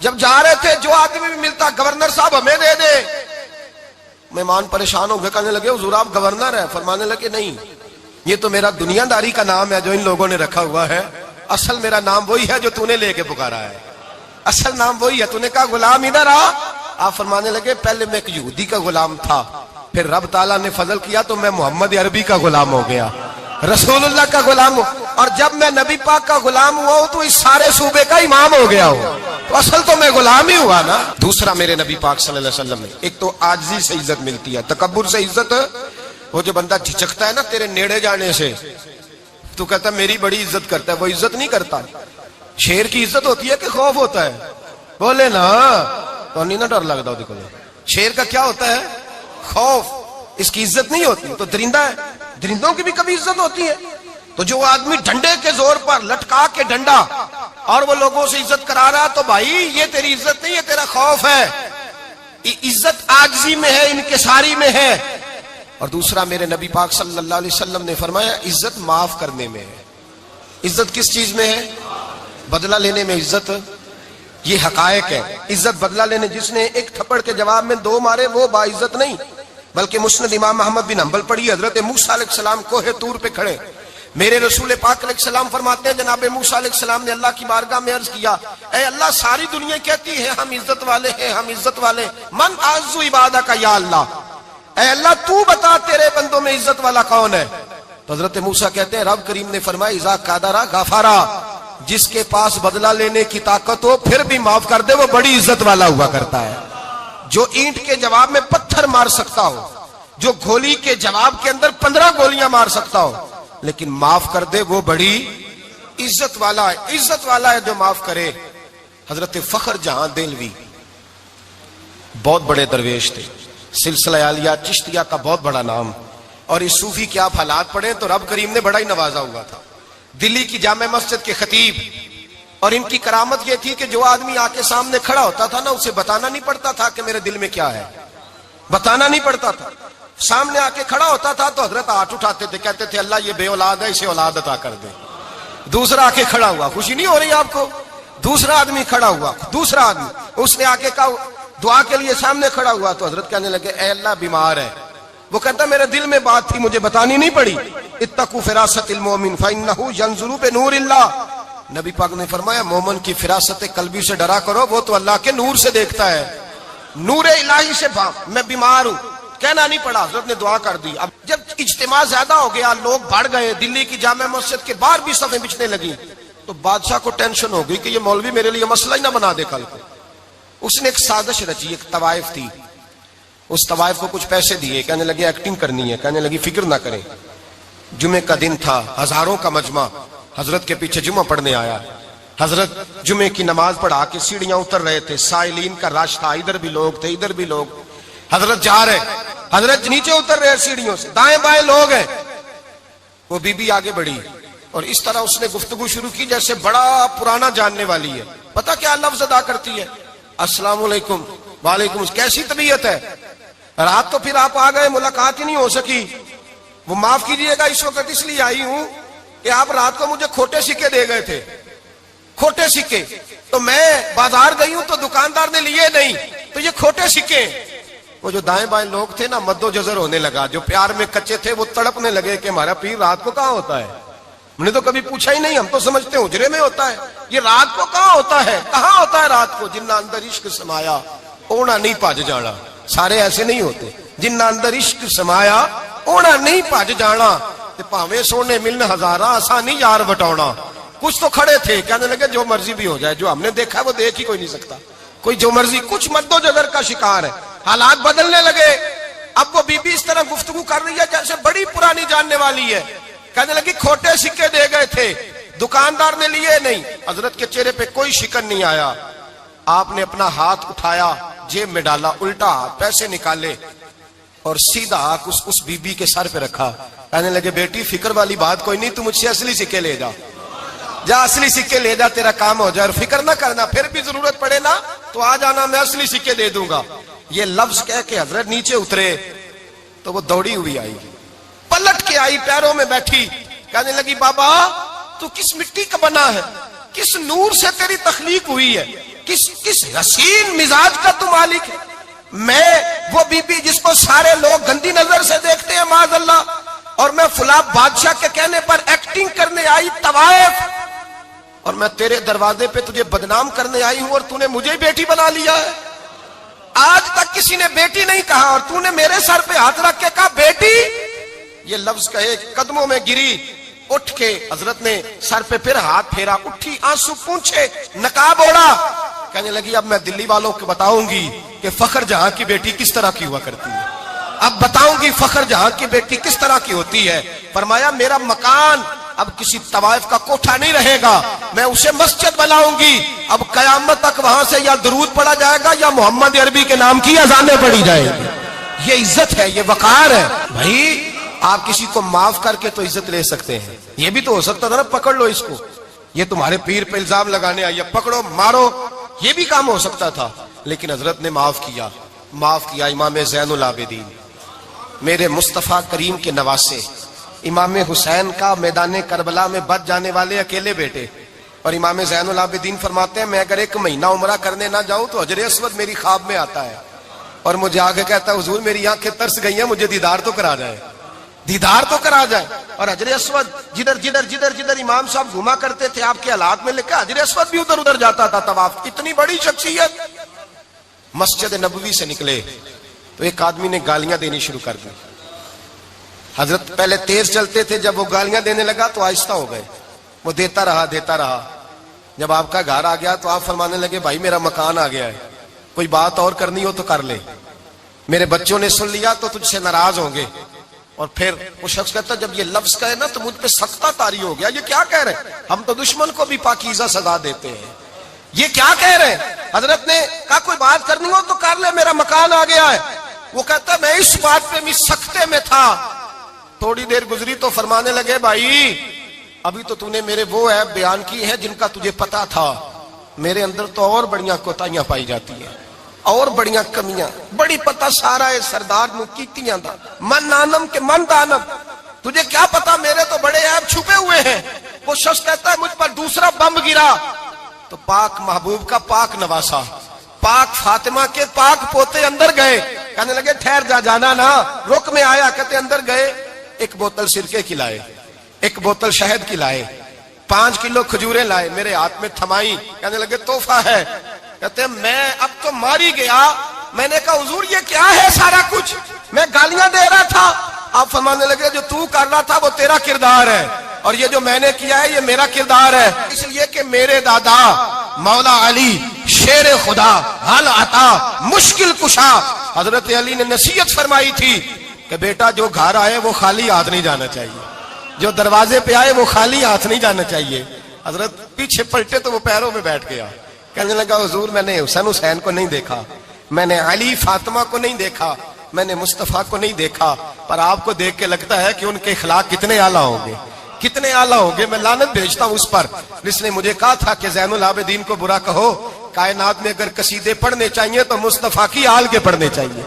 جب جا رہے تھے جو آدمی بھی ملتا گورنر صاحب ہمیں دے دے، مہمان پریشان ہو گئے، کہنے لگے حضور آپ گورنر ہیں؟ فرمانے لگے نہیں، یہ تو میرا دنیا داری کا نام ہے جو ان لوگوں نے رکھا ہوا ہے، اصل میرا نام وہی ہے جو تو نے لے کے پکارا ہے، اصل نام وہی ہے۔ تو نے کہا غلام ادھر آ، آپ فرمانے لگے پہلے میں ایک یہودی کا غلام تھا، پھر رب تعالیٰ نے فضل کیا تو میں محمد عربی کا غلام ہو گیا، رسول اللہ کا غلام ہوں، اور جب میں نبی پاک کا غلام ہوا ہوں تو اس سارے صوبے کا امام ہو گیا ہوں، تو اصل تو میں غلام ہی ہوا نا۔ دوسرا میرے نبی پاک صلی اللہ علیہ وسلم نے، ایک تو عاجزی سے عزت ملتی ہے، تکبر سے عزت، وہ جو بندہ جھجکتا ہے نا تیرے نیڑے جانے سے، تو کہتا ہے میری بڑی عزت کرتا ہے، وہ عزت نہیں کرتا۔ شیر کی عزت ہوتی ہے کہ خوف ہوتا ہے؟ بولے نا، تو نہیں نا ڈر لگتا دیکھو، شیر کا کیا ہوتا ہے؟ خوف، اس کی عزت نہیں ہوتی۔ تو درندہ ہے، درندوں کی بھی کبھی عزت ہوتی ہے؟ تو جو آدمی ڈنڈے کے زور پر لٹکا کے ڈنڈا اور وہ لوگوں سے عزت کرا رہا، تو بھائی یہ تیری عزت نہیں، یہ تیرا خوف ہے۔ عزت عاجزی میں ہے، انکساری میں ہے۔ اور دوسرا میرے نبی پاک صلی اللہ علیہ وسلم نے فرمایا عزت معاف کرنے میں ہے۔ عزت کس چیز میں ہے؟ بدلہ لینے میں عزت، یہ حقائق ہے. عزت بدلہ لینے جس نے ایک تھپڑ کے جواب میں 2 مارے وہ باعزت نہیں، بلکہ مسند امام محمد بن حنبل پڑھی. حضرت موسیٰ علیہ السلام کوہ طور پہ کھڑے، میرے رسول پاک علیہ السلام فرماتے ہیں جناب موسیٰ علیہ السلام نے اللہ کی بارگاہ میں عرض کیا، اے اللہ ساری دنیا کہتی ہے ہم عزت والے ہیں، ہم عزت والے، من اعز عبادک یا اللہ، اے اللہ تو بتا تیرے بندوں میں عزت والا کون ہے؟ تو حضرت موسیٰ کہتے ہیں رب کریم نے فرمایا اذا قادر غفارا، جس کے پاس بدلہ لینے کی طاقت ہو پھر بھی معاف کر دے وہ بڑی عزت والا ہوا کرتا ہے. جو اینٹ کے جواب میں پتھر مار سکتا ہو، جو گولی کے جواب کے اندر 15 گولیاں مار سکتا ہو لیکن معاف کر دے وہ بڑی عزت والا ہے. عزت والا ہے جو معاف کرے. حضرت فخر جہاں دہلوی بہت بڑے درویش تھے، سلسلہ عالیہ چشتیہ کا بہت بڑا نام، اور اس صوفی کے آپ حالات پڑھیں تو رب کریم نے بڑا ہی نوازا ہوا تھا. دلی کی جامع مسجد کے خطیب، اور ان کی کرامت یہ تھی کہ جو آدمی آ کے سامنے کھڑا ہوتا تھا نا اسے بتانا نہیں پڑتا تھا کہ میرے دل میں کیا ہے، بتانا نہیں پڑتا تھا. سامنے آ کے کھڑا ہوتا تھا تو حضرت ہاتھ اٹھاتے تھے، کہتے تھے اللہ یہ بے اولاد ہے اسے اولاد عطا کر دے. دوسرا آ کے کھڑا ہوا، خوشی نہیں ہو رہی آپ کو؟ دوسرا آدمی کھڑا ہوا، دوسرا آدمی اس نے آ کے کہا دعا کے لیے سامنے کھڑا ہوا تو حضرت کہنے لگے اے اللہ بیمار ہے. وہ کہتا میرے دل میں بات تھی مجھے بتانی نہیں پڑی. اتقوا فراست المؤمن فانه ينظر بنور اللہ. نبی پاک نے فرمایا مومن کی فراست قلبی سے ڈرا کرو، وہ تو اللہ کے نور سے دیکھتا ہے. نور الہی سے میں بیمار ہوں کہنا نہیں پڑا، حضرت نے دعا کر دی. اب جب اجتماع زیادہ ہو گیا، لوگ بڑھ گئے، دلی کی جامع مسجد کے باہر بھی صفیں بچھنے لگی، تو بادشاہ کو ٹینشن ہو گئی کہ یہ مولوی میرے لیے مسئلہ ہی نہ بنا دے کل کو. اس نے ایک سازش رچی، ایک طوائف تھی، اس طوائف کو کچھ پیسے دیے، کہنے لگے ایکٹنگ کرنی ہے، کہنے لگی فکر نہ کریں. جمعے کا دن تھا، ہزاروں کا مجمع حضرت کے پیچھے جمعہ پڑھنے آیا. حضرت جمعے کی نماز پڑھا کے سیڑھیاں اتر رہے تھے، سائلین کا رش تھا، ادھر بھی لوگ تھے ادھر بھی لوگ. حضرت جا رہے، حضرت نیچے اتر رہے سیڑھیوں سے، دائیں بائیں لوگ ہیں. وہ بی بی آگے بڑھی اور اس طرح اس نے گفتگو شروع کی جیسے بڑا پرانا جاننے والی ہے. پتہ کیا لفظ ادا کرتی ہے؟ السلام علیکم. وعلیکم. کیسی طبیعت ہے؟ رات تو پھر آپ آ گئے، ملاقات ہی نہیں ہو سکی. وہ معاف کیجئے گا اس وقت اس لیے آئی ہوں کہ آپ رات کو مجھے کھوٹے سکے دے گئے تھے، کھوٹے سکے، تو میں بازار گئی ہوں تو دکاندار نے لیے نہیں، تو یہ کھوٹے سکے. وہ جو دائیں بائیں لوگ تھے نا مد و جزر ہونے لگا، جو پیار میں کچے تھے وہ تڑپنے لگے کہ ہمارا پیر رات کو کہاں ہوتا ہے. ہم نے تو کبھی پوچھا ہی نہیں، ہم تو سمجھتے ہیں حجرے میں ہوتا ہے، یہ رات کو کہاں ہوتا ہے، کہاں ہوتا ہے رات کو. جنہ اندر عشق سمایا اونا نہیں پاج جانا. سارے ایسے نہیں ہوتے. جنہ اندر عشق سمایا اونا نہیں پاج جانا. تے پاویں سونے ملن ہزاراں آسانی یار بٹاونا. کچھ تو کھڑے تھے کہنے لگے جو مرضی بھی ہو جائے، جو ہم نے دیکھا وہ دیکھ ہی کوئی نہیں سکتا، کوئی جو مرضی. کچھ مد و جزر کا شکار ہے. حالات بدلنے لگے. اب وہ بی بی اس طرح گفتگو کر رہی ہے جیسے بڑی پرانی جاننے والی ہے. کہنے لگی کھوٹے سکے دے گئے تھے، دکاندار نے لیے نہیں. حضرت کے چہرے پہ کوئی شکن نہیں آیا. آپ نے اپنا ہاتھ اٹھایا، جیب میں ڈالا، الٹا ہاتھ، پیسے نکالے اور سیدھا ہاتھ اس بی بی کے سر پہ رکھا. کہنے لگے بیٹی فکر والی بات کوئی نہیں، تو مجھ سے اصلی سکے لے جا، جا اصلی سکے لے جا، تیرا کام ہو جائے. اور فکر نہ کرنا، پھر بھی ضرورت پڑے نا تو آ جانا، میں اصلی سکے دے دوں گا. یہ لفظ کہہ کے حضرت نیچے اترے تو وہ دوڑی ہوئی آئی، پلٹ کے آئی، پیروں میں بیٹھی. کہنے لگی بابا تو کس مٹی کا بنا ہے، کس نور سے تیری تخلیق ہوئی ہے، کس حسین مزاج کا تو مالک ہے. میں وہ بی بی جس کو سارے لوگ گندی نظر سے دیکھتے ہیں معاذ اللہ، اور میں فلاں بادشاہ کے کہنے پر ایکٹنگ کرنے آئی طوائف، اور میں تیرے دروازے پہ تجھے بدنام کرنے آئی ہوں اور تو نے مجھے بیٹی بنا لیا ہے. آج تک کسی نے بیٹی نہیں کہا اور تو نے میرے سر پہ ہاتھ رکھ کے کہا بیٹی. یہ لفظ کہے قدموں میں گری، اٹھ کے حضرت نے سر پہ پھر ہاتھ پھیرا، اٹھی، آنسو پونچھے، نقاب اوڑا. کہنے لگی اب میں دلی والوں کو بتاؤں گی کہ فخر جہاں کی بیٹی کس طرح کی ہوا کرتی ہے، اب بتاؤں گی فخر جہاں کی بیٹی کس طرح کی ہوتی ہے. فرمایا میرا مکان اب کسی طوائف کا کوٹھا نہیں رہے گا، میں اسے مسجد بناؤں گی. اب قیامت تک وہاں سے یا درود پڑھا جائے گا یا محمد عربی کے نام کی اذانیں پڑھی جائے گی. یہ عزت ہے، یہ وقار ہے. بھائی آپ کسی کو معاف کر کے تو عزت لے سکتے ہیں، یہ بھی تو ہو سکتا تھا نا پکڑ لو اس کو، یہ تمہارے پیر پہ الزام لگانے آئی، پکڑو مارو، یہ بھی کام ہو سکتا تھا. لیکن حضرت نے معاف کیا. معاف کیا. امام زین العابدین میرے مصطفیٰ کریم کے نواسے، امام حسین کا میدان کربلا میں بچ جانے والے اکیلے بیٹے، اور امام زین العابدین فرماتے ہیں میں اگر 1 مہینہ عمرہ کرنے نہ جاؤں تو حجر اسود میری خواب میں آتا ہے اور مجھے آگے کہتا ہے حضور میری آنکھیں ترس گئی ہیں, مجھے دیدار تو کرا جائے, دیدار تو کرا جائے. اور حجر اسود جدھر جدھر جدھر جدھر امام صاحب گھوما کرتے تھے آپ کے حالات میں لکھا حجر اسود بھی ادھر ادھر جاتا تھا طواف. اتنی بڑی شخصیت. مسجد نبوی سے نکلے تو ایک آدمی نے گالیاں دینی شروع کر دی. حضرت پہلے تیز چلتے تھے, جب وہ گالیاں دینے لگا تو آہستہ ہو گئے. وہ دیتا رہا. جب آپ کا گھر آ گیا تو آپ فرمانے لگے بھائی میرا مکان آ گیا ہے, کوئی بات اور کرنی ہو تو کر لے, میرے بچوں نے سن لیا تو تجھ سے ناراض ہوں گے. اور پھر وہ شخص کہتا جب یہ لفظ کہے نا تو مجھ پہ سختہ طاری ہو گیا, یہ کیا کہہ رہے ہیں, ہم تو دشمن کو بھی پاکیزہ سزا دیتے ہیں, یہ کیا کہہ رہے ہیں. حضرت نے کہا کوئی بات کرنی ہو تو کر لے, میرا مکان آ گیا ہے. وہ کہتا میں اس بات پہ بھی سختے میں تھا. تھوڑی دیر گزری تو فرمانے لگے بھائی ابھی تو نے میرے وہ عیب بیان کی ہے جن کا تجھے پتا تھا, میرے اندر تو اور بڑیاں کوتاہیاں پائی جاتی ہیں, اور بڑیاں کمیاں, بڑی پتا سارا ہے سردار نو کیتیاں دا من نانم کے من دانم, تجھے کیا پتا میرے تو بڑے عیب چھپے ہوئے ہیں. وہ شخص کہتا ہے مجھ پر دوسرا بم گرا تو پاک محبوب کا پاک نواسا, پاک فاطمہ کے پاک پوتے اندر گئے. کہنے لگے ٹھہر جانا نا, رک میں آیا. کہتے اندر گئے, 1 بوتل سرکے کی لائے, 1 بوتل شہد کی لائے, 5 کلو کھجوریں لائے, میرے ہاتھ میں تھمائی. کہنے لگے تحفہ ہے. کہتے ہیں میں اب تو ماری گیا. میں نے کہا حضور یہ کیا ہے سارا کچھ, میں گالیاں دے رہا تھا. آپ فرمانے لگے جو تو کر رہا تھا وہ تیرا کردار ہے اور یہ جو میں نے کیا ہے یہ میرا کردار ہے. اس لیے کہ میرے دادا مولا علی شیر خدا حل عطا مشکل کشا, حضرت علی نے نصیحت فرمائی تھی کہ بیٹا جو گھر آئے وہ خالی ہاتھ نہیں جانا چاہیے, جو دروازے پہ آئے وہ خالی ہاتھ نہیں جانا چاہیے. حضرت پیچھے پلٹے تو وہ پیروں میں بیٹھ گیا. کہنے لگا حضور میں نے حسین کو نہیں دیکھا, میں نے علی فاطمہ کو نہیں دیکھا, میں نے مصطفیٰ کو نہیں دیکھا, پر آپ کو دیکھ کے لگتا ہے کہ ان کے اخلاق کتنے اعلیٰ ہوں گے, کتنے اعلیٰ ہوں گے. میں لعنت بھیجتا ہوں اس پر جس نے مجھے کہا تھا کہ زین العابدین کو برا کہو, کائنات میں اگر قصیدے پڑھنے چاہیے تو مصطفیٰ کی آل کے پڑھنے چاہیے,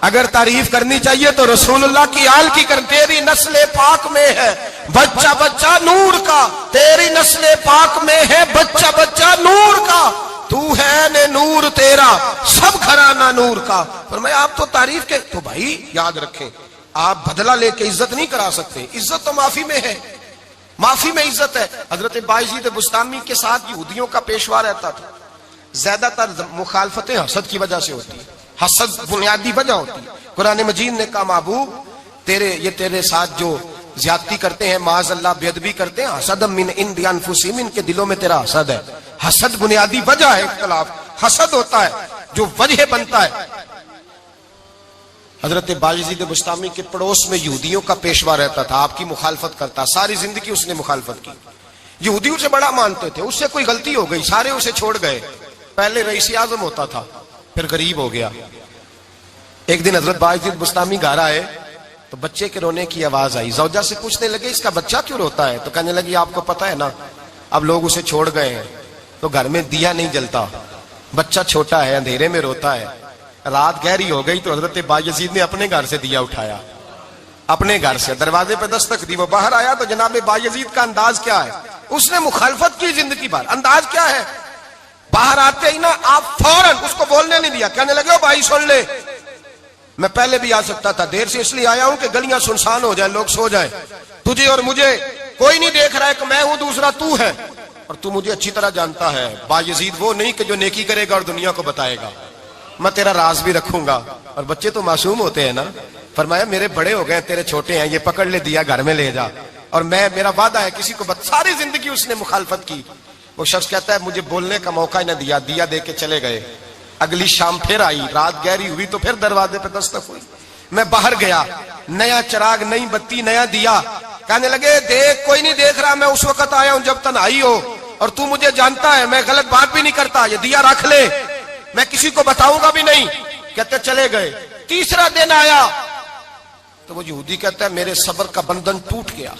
اگر تعریف کرنی چاہیے تو رسول اللہ کی آل کی کر. تیری نسل پاک میں ہے بچہ بچہ نور کا, تیری نسل پاک میں ہے بچہ بچہ نور کا, تو ہے نے نور تیرا سب گھرانہ نور کا. فرمایا آپ تو تعریف کے, تو بھائی یاد رکھیں آپ بدلہ لے کے عزت نہیں کرا سکتے, عزت تو معافی میں ہے, معافی میں عزت ہے. حضرت بایزید بستامی کے ساتھ یہودیوں کا پیشوا رہتا تھا. زیادہ تر مخالفتیں حسد کی وجہ سے ہوتی ہے, حسد بنیادی وجہ ہوتی ہے. قرآن مجید نے کہا محبوب تیرے ساتھ جو زیادتی کرتے ہیں معاذ اللہ بے ادبی کرتے ہیں, حسد من عند انفسہم, ان کے دلوں میں تیرا حسد ہے. حسد بنیادی وجہ ہے اختلاف, حسد ہوتا ہے جو وجہ بنتا ہے. حضرت بایزید بستامی کے پڑوس میں یہودیوں کا پیشوا رہتا تھا, آپ کی مخالفت کرتا, ساری زندگی اس نے مخالفت کی. یہودی اسے بڑا مانتے تھے, اس سے کوئی غلطی ہو گئی سارے اسے چھوڑ گئے. پہلے رئیس اعظم ہوتا تھا پھر غریب ہو گیا. ایک دن حضرت بایزید بستامی گھر آئے تو بچے کے رونے کی آواز آئی. زوجہ سے پوچھنے لگے اس کا بچہ کیوں روتا ہے, تو کہنے لگی آپ کو پتا ہے نا اب لوگ اسے چھوڑ گئے ہیں تو گھر میں دیا نہیں جلتا, بچہ چھوٹا ہے اندھیرے میں روتا ہے. رات گہری ہو گئی تو حضرت بایزید نے اپنے گھر سے دیا اٹھایا, اپنے گھر سے دروازے پہ دستک دی. وہ باہر آیا تو جناب بایزید کا انداز کیا ہے, اس نے مخالفت کی زندگی بھر. انداز کیا ہے, باہر آتے ہی نا آپ فوراً اس کو بولنے نہیں دیا. کہنے لگے بھائی سن لے, میں پہلے بھی آ سکتا تھا, دیر سے اس لیے آیا ہوں کہ گلیاں سنسان ہو جائیں, لوگ سو جائیں, تجھے اور مجھے کوئی نہیں دیکھ رہا ہے کہ میں ہوں دوسرا تو ہے, اور تو مجھے اچھی طرح جانتا ہے. بایزید وہ نہیں کہ جو نیکی کرے گا اور دنیا کو بتائے گا, میں تیرا راز بھی رکھوں گا. اور بچے تو معصوم ہوتے ہیں نا. فرمایا میرے بڑے ہو گئے تیرے چھوٹے ہیں, یہ پکڑ لے دیا گھر میں لے جا, اور میرا وعدہ ہے کسی کو ساری زندگی اس نے مخالفت کی. وہ شخص کہتا ہے مجھے بولنے کا موقع ہی نہ دیا, دیا دے کے چلے گئے. اگلی شام پھر آئی, رات گہری ہوئی تو پھر دروازے پہ دستک ہوئی. میں باہر گیا, نیا چراغ, نئی بتی, نیا دیا. کہنے لگے دیکھ کوئی نہیں دیکھ رہا, میں اس وقت آیا ہوں جب تنہائی ہو, اور تو مجھے جانتا ہے میں غلط بات بھی نہیں کرتا, یہ دیا رکھ لے, میں کسی کو بتاؤں گا بھی نہیں. کہتے چلے گئے. تیسرا دن آیا تو وہ یہودی کہتا ہے میرے صبر کا بندھن ٹوٹ گیا,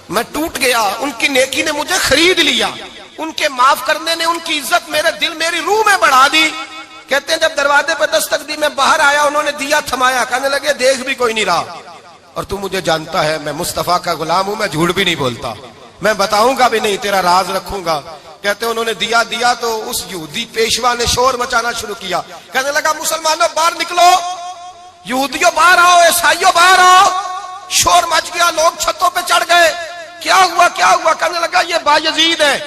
میں ٹوٹ گیا. ان کی نیکی نے مجھے خرید لیا, ان کے معاف کرنے نے ان کی عزت میرے دل میری روح میں بڑھا دی. کہتے ہیں جب دروازے پہ دستک دی میں باہر آیا, انہوں نے دیا تھمایا. کہنے لگے دیکھ بھی کوئی نہیں رہا, اور تو مجھے جانتا ہے میں مصطفیٰ کا غلام ہوں, میں جھوٹ بھی نہیں بولتا, میں بتاؤں گا بھی نہیں, تیرا راز رکھوں گا. کہتے ہیں انہوں نے دیا تو اس یہودی پیشوا نے شور مچانا شروع کیا، کہنے لگا مسلمانوں باہر نکلو، یہودیوں باہر آؤ، عیسائیوں باہر آؤ۔ شور مچ گیا، لوگ چھتوں پہ چڑھ گئے، کیا ہوا کیا ہوا؟ کہنے لگا یہ بایزید ہے،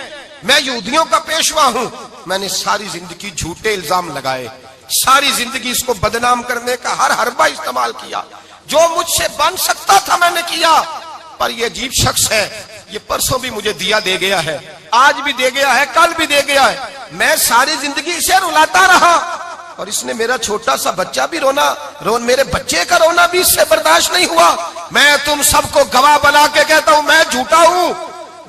میں یہودیوں کا پیشوا ہوں، میں نے ساری زندگی جھوٹے الزام لگائے، ساری زندگی اس کو بدنام کرنے کا ہر حربہ استعمال کیا، جو مجھ سے بن سکتا تھا میں نے کیا، پر یہ عجیب شخص ہے، یہ پرسوں بھی مجھے دیا دے گیا ہے، آج بھی دے گیا ہے، کل بھی دے گیا ہے، میں ساری زندگی اسے رلاتا رہا، اور اس نے میرا چھوٹا سا بچہ بھی میرے بچے کا رونا بھی اس سے برداشت نہیں ہوا۔ میں تم سب کو گواہ بنا کے کہتا ہوں میں جھوٹا ہوں،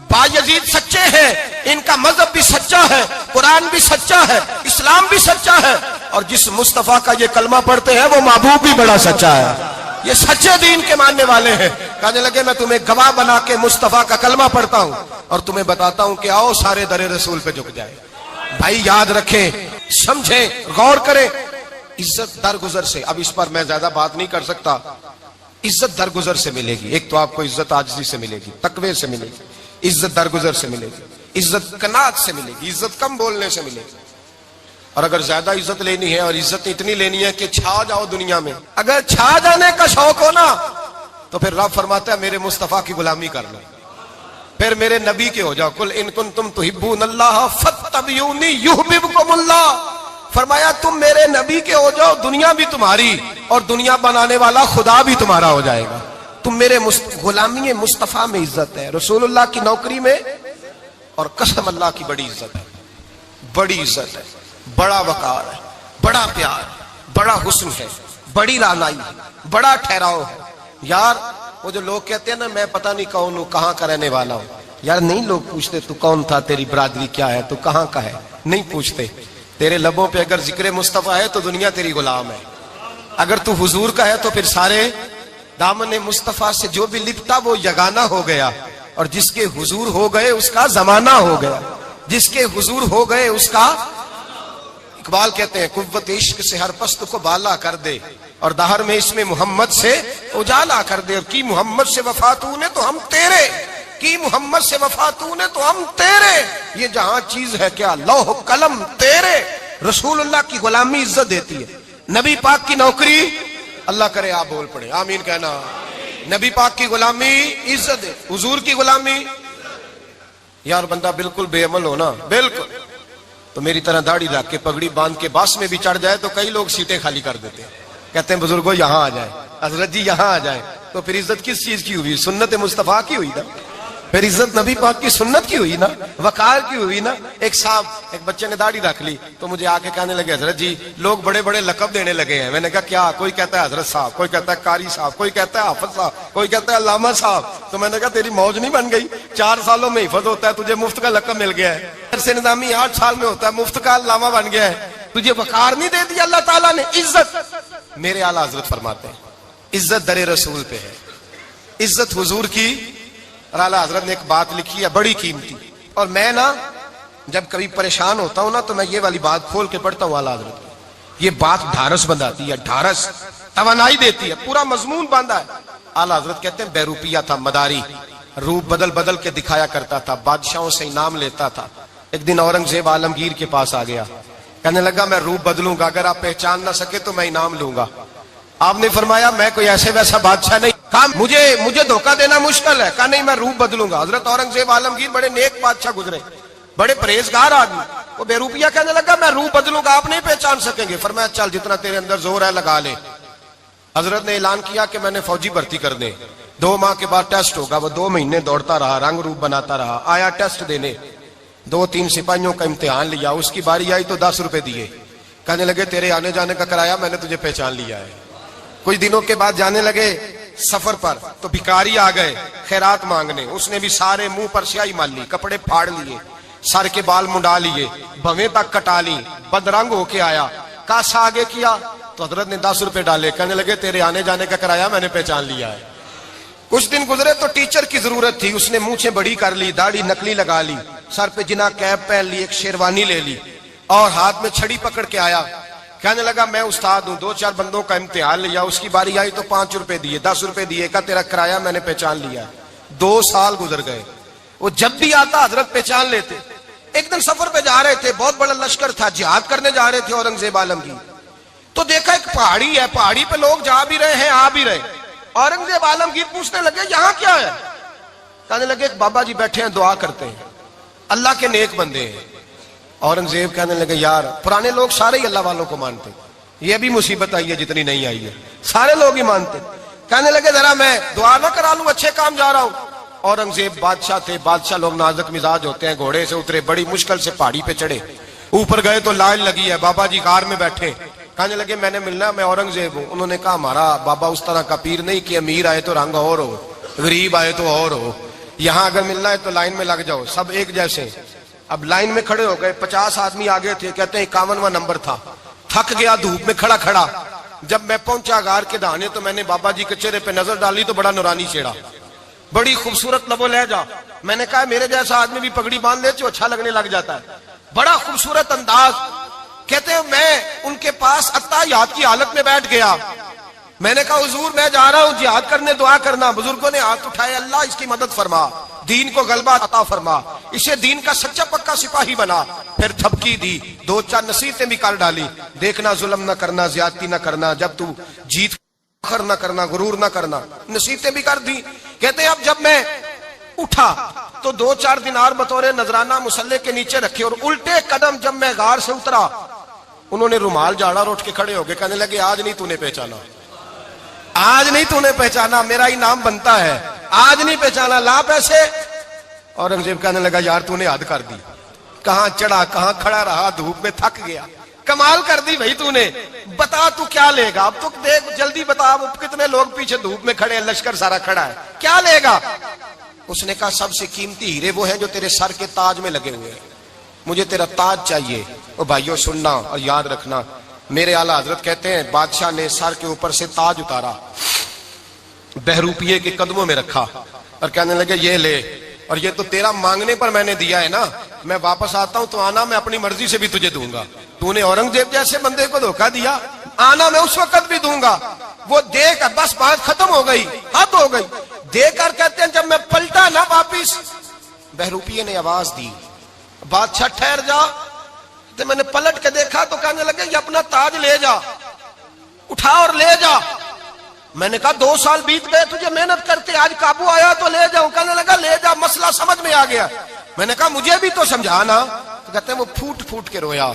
بایزید سچے ہیں، ان کا مذہب بھی سچا ہے، قرآن بھی سچا ہے، اسلام بھی سچا ہے، اور جس مصطفیٰ کا یہ کلمہ پڑھتے ہیں وہ محبوب بھی بڑا سچا ہے، یہ سچے دین کے ماننے والے ہیں۔ کہنے لگے میں تمہیں گواہ بنا کے مصطفیٰ کا کلمہ پڑھتا ہوں اور تمہیں بتاتا ہوں کہ آؤ سارے در رسول پہ جھک جائے۔ بھائی یاد رکھیں، سمجھیں، غور کریں، عزت درگزر سے، اب اس پر میں زیادہ بات نہیں کر سکتا، عزت درگزر سے ملے گی۔ ایک تو آپ کو عزت عاجزی سے ملے گی، تقوی سے ملے گی، عزت درگزر سے ملے گی، عزت قناعت سے ملے گی، عزت کم بولنے سے ملے گی۔ اور اگر زیادہ عزت لینی ہے اور عزت اتنی لینی ہے کہ چھا جاؤ دنیا میں، اگر چھا جانے کا شوق ہو نا تو پھر رب فرماتا ہے میرے مصطفیٰ کی غلامی کر لو، پھر میرے نبی کے ہو جاؤ، قل ان کنتم تحبون اللہ فاتبعونی یحببکم اللہ۔ فرمایا تم میرے نبی کے ہو جاؤ، دنیا بھی تمہاری اور دنیا بنانے والا خدا بھی تمہارا ہو جائے گا۔ تم میرے غلامی مصطفیٰ میں عزت ہے، رسول اللہ کی نوکری میں، اور قسم اللہ کی بڑی عزت ہے، بڑی عزت ہے، بڑا وقار ہے، بڑا پیار ہے، بڑا حسن ہے، بڑی رعنائی ہے، بڑا ٹھہراؤ ہے۔ یار وہ جو لوگ کہتے ہیں نا میں پتہ نہیں کون ہوں، کہاں کا رہنے والا ہوں، یار نہیں لوگ پوچھتے تو کون تھا، تیری برادری کیا ہے، تو کہاں کا ہے، نہیں پوچھتے۔ تیرے لبوں پہ اگر ذکر مصطفیٰ ہے تو دنیا تیری غلام ہے، اگر تو حضور کا ہے تو پھر سارے دامن مصطفیٰ سے جو بھی لپٹا وہ یگانہ ہو گیا، اور جس کے حضور ہو گئے اس کا زمانہ ہو گیا، جس کے حضور ہو گئے اس کا۔ اقبال کہتے ہیں قوت عشق سے ہر پست کو بالا کر دے، اور دہر میں اس میں محمد سے اجالا کر دے، اور کی محمد سے وفا تو نے تو ہم تیرے، کی محمد سے وفا تو نے تو ہم تیرے، یہ جہاں چیز ہے کیا لوح قلم تیرے۔ رسول اللہ کی غلامی عزت دیتی ہے، نبی پاک کی نوکری، اللہ کرے آپ بول پڑے آمین کہنا، نبی پاک کی غلامی عزت دے، حضور کی غلامی۔ یار بندہ بالکل بے عمل ہونا، بالکل تو میری طرح داڑھی رکھ کے پگڑی باندھ کے باس میں بھی چڑھ جائے تو کئی لوگ سیٹیں خالی کر دیتے ہیں، کہتے ہیں بزرگوں یہاں آ جائے، حضرت جی یہاں آ جائے، تو پھر عزت کس چیز کی ہوئی؟ سنت مصطفیٰ کی ہوئی نا، پھر عزت نبی پاک کی سنت کی ہوئی نا، وقار کی ہوئی نا۔ ایک صاحب، ایک بچے نے داڑھی رکھ لی تو مجھے آ کے کہنے لگے حضرت جی لوگ بڑے بڑے لقب دینے لگے ہیں۔ میں نے کہا کیا؟ کوئی کہتا ہے حضرت صاحب، کوئی کہتا ہے قاری صاحب، کوئی کہتا ہے حافظ صاحب، کوئی کہتا ہے علامہ صاحب۔ تو میں نے کہا تیری موج نہیں بن گئی، 4 سالوں میں حفظ ہوتا ہے، تجھے مفت کا لقب مل گیا ہے، سے نظامی 8 سال میں ہوتا ہے، مفت کا علامہ بن گیا ہے، تجھے وقار نہیں دے دیا اللہ تعالیٰ نے، عزت۔ میرے اعلیٰ حضرت فرماتے ہیں عزت در رسول پہ ہے، عزت حضور کی۔ اور اعلیٰ حضرت نے ایک بات لکھی ہے بڑی قیمتی، اور میں نا جب کبھی پریشان ہوتا ہوں نا تو میں یہ والی بات کھول کے پڑھتا ہوں اعلیٰ حضرت کی، یہ بات ڈھارس بندھاتی ہے، ڈھارس توانائی دیتی ہے، پورا مضمون باندھا ہے۔ اعلیٰ حضرت کہتے ہیں بیروپیہ تھا مداری، روپ بدل بدل کے دکھایا کرتا تھا، بادشاہوں سے انعام لیتا تھا۔ ایک دن اورنگزیب عالمگیر کے پاس آ گیا، کہنے لگا میں روپ بدلوں گا، اگر آپ پہچان نہ سکے تو میں انعام لوں گا۔ آپ نے فرمایا میں کوئی ایسے ویسا بادشاہ نہیں، کہا مجھے دھوکہ دینا مشکل ہے، کہا نہیں میں روپ بدلوں گا۔ حضرت اورنگزیب عالمگیر بڑے نیک بادشاہ گزرے، بڑے پرہیزگار آدمی، وہ بے روپیہ کہنے لگا میں روپ بدلوں گا، آپ نہیں پہچان سکیں گے۔ فرمایا چل جتنا تیرے اندر زور ہے لگا لے۔ حضرت نے اعلان کیا کہ میں نے فوجی بھرتی کر دیں، 2 ماہ کے بعد ٹیسٹ ہوگا۔ وہ 2 مہینے دوڑتا رہا، رنگ روپ بناتا رہا، آیا ٹیسٹ دینے، 2-3 سپاہیوں کا امتحان لیا، اس کی باری آئی تو 10 روپے دیے، کہنے لگے تیرے آنے جانے کا کرایہ میں نے تجھے پہچان لیا ہے۔ کچھ دنوں کے بعد جانے لگے سفر پر تو بھکاری آ گئے خیرات مانگنے، اس نے بھی سارے منہ پر سیاہی مال لی، کپڑے پھاڑ لیے، سر کے بال منڈا لیے، بھویں تک کٹا لی، بدرنگ ہو کے آیا، کاسا آگے کیا تو حضرت نے 10 روپے ڈالے، کہنے لگے تیرے آنے جانے کا کرایہ میں نے پہچان لیا ہے۔ کچھ دن گزرے تو ٹیچر کی ضرورت تھی، اس نے مونچھیں بڑی کر لی، داڑھی نکلی لگا لی، سر پہ جنا کیپ پہن لی، ایک شیروانی لے لی اور ہاتھ میں چھڑی پکڑ کے آیا، کہنے لگا میں استاد ہوں، 2-4 بندوں کا امتحان لیا، اس کی باری آئی تو 5 روپے دیے، 10 روپے دیے، کہا تیرا کرایہ میں نے پہچان لیا۔ 2 سال گزر گئے، وہ جب بھی آتا حضرت پہچان لیتے، ایک دن سفر پہ جا رہے تھے، بہت بڑا لشکر تھا، جہاد کرنے جا رہے تھے اورنگزیب عالمگیر، تو دیکھا ایک پہاڑی ہے، پہاڑی پہ لوگ جا بھی رہے ہیں آ بھی رہے۔ اورنگزیب عالمگیر پوچھنے لگے یہاں کیا ہے؟ کہنے لگے ایک بابا جی بیٹھے ہیں دعا کرتے ہیں، اللہ کے نیک بندے ہیں۔ اورنگزیب کہنے لگے یار پرانے لوگ سارے ہی اللہ والوں کو مانتے، یہ بھی مصیبت آئی ہے جتنی نہیں آئی ہے، سارے لوگ ہی مانتے۔ کہنے لگے ذرا میں دعا نہ کرا لوں، اچھے کام جا رہا ہوں۔ اورنگزیب بادشاہ تھے، بادشاہ لوگ نازک مزاج ہوتے ہیں، گھوڑے سے اترے، بڑی مشکل سے پہاڑی پہ چڑھے، اوپر گئے تو لائن لگی ہے، بابا جی غار میں بیٹھے، کہنے لگے میں نے ملنا، میں اورنگزیب ہوں۔ انہوں نے کہا ہمارا بابا اس طرح کا پیر نہیں کہ امیر آئے تو رنگ اور ہو، غریب آئے تو اور ہو، یہاں اگر ملنا ہے تو لائن میں لگ جاؤ، سب ایک جیسے۔ اب لائن میں کھڑے ہو گئے، 50 آدمی آگے تھے، کہتے ہیں 51واں نمبر تھا، تھک گیا دھوپ میں کھڑا کھڑا۔ جب میں پہنچا غار کے دہانے تو میں نے بابا جی کے چہرے پہ نظر ڈالی تو بڑا نورانی چہرہ، بڑی خوبصورت لب و لہجہ۔ میں نے کہا میرے جیسا آدمی بھی پگڑی باندھ لے تو اچھا لگنے لگ جاتا ہے، بڑا خوبصورت انداز۔ کہتے ہیں میں ان کے پاس اتحیات کی حالت میں بیٹھ گیا، میں نے کہا حضور میں جا رہا ہوں جہاد کرنے، دعا کرنا۔ بزرگوں نے ہاتھ اٹھائے، اللہ اس کی مدد فرما، دین کو غلبہ عطا فرما، اسے دین کا سچا پکا سپاہی بنا۔ پھر تھپکی دی، 2-4 نصیحتیں بھی کر ڈالی، دیکھنا ظلم نہ کرنا، زیادتی نہ کرنا، جب تو جیت فخر نہ کرنا، غرور نہ کرنا، نصیحتیں بھی کر دی۔ کہتے ہیں اب جب میں اٹھا تو 2-4 دینار بطور نذرانہ مسلح کے نیچے رکھے، اور الٹے قدم جب میں غار سے اترا انہوں نے رومال جھاڑا اور اٹھ کے کھڑے ہو گئے، کہنے لگے آج نہیں تو نے پہچانا، آج نہیں تو نے پہچانا، میرا انعام بنتا ہے، آج نہیں پہچانا، لا پیسے۔ اورنگزیب کہنے لگا یار تو نے حد کر دی، کہاں چڑھا کہاں کھڑا رہا، دھوپ میں تھک گیا، کمال کر دی بھائی تو نے، بتا تو کیا لے گا، اب تو دیکھ جلدی بتا، اب کتنے لوگ پیچھے دھوپ میں کھڑے ہیں، لشکر سارا کھڑا ہے، کیا لے گا؟ اس نے کہا سب سے قیمتی ہیرے وہ ہیں جو تیرے سر کے تاج میں لگے ہوئے ہیں، مجھے تیرا تاج چاہیے۔ او بھائیو سننا اور یاد رکھنا، میرے اعلیٰ حضرت کہتے ہیں بادشاہ نے سر کے اوپر سے تاج اتارا، بہروپیے کے قدموں میں رکھا اور کہنے لگے یہ لے، اور یہ تو تیرا مانگنے پر میں نے دیا ہے نا، میں واپس آتا ہوں تو آنا میں اپنی مرضی سے بھی تجھے دوں گا، تو نے اورنگزیب جیسے بندے کو دھوکہ دیا، آنا میں اس وقت بھی دوں گا۔ وہ دے کر بس بات ختم ہو گئی، حد ہو گئی، دے کر کہتے ہیں جب میں پلٹا نا واپس، بہروپیے نے آواز دی بادشاہ ٹھہر جا، تو میں نے پلٹ کے دیکھا تو کہنے لگے یہ اپنا تاج لے جا، اٹھا اور لے جا۔ میں نے کہا 2 سال بیت گئے تجھے محنت کرتے، آج قابو آیا تو لے جاؤں، کہنے لگا لے جا، مسئلہ سمجھ میں آ گیا۔ میں نے کہا مجھے بھی تو سمجھانا، تو کہتے ہیں وہ پھوٹ پھوٹ کے رویا،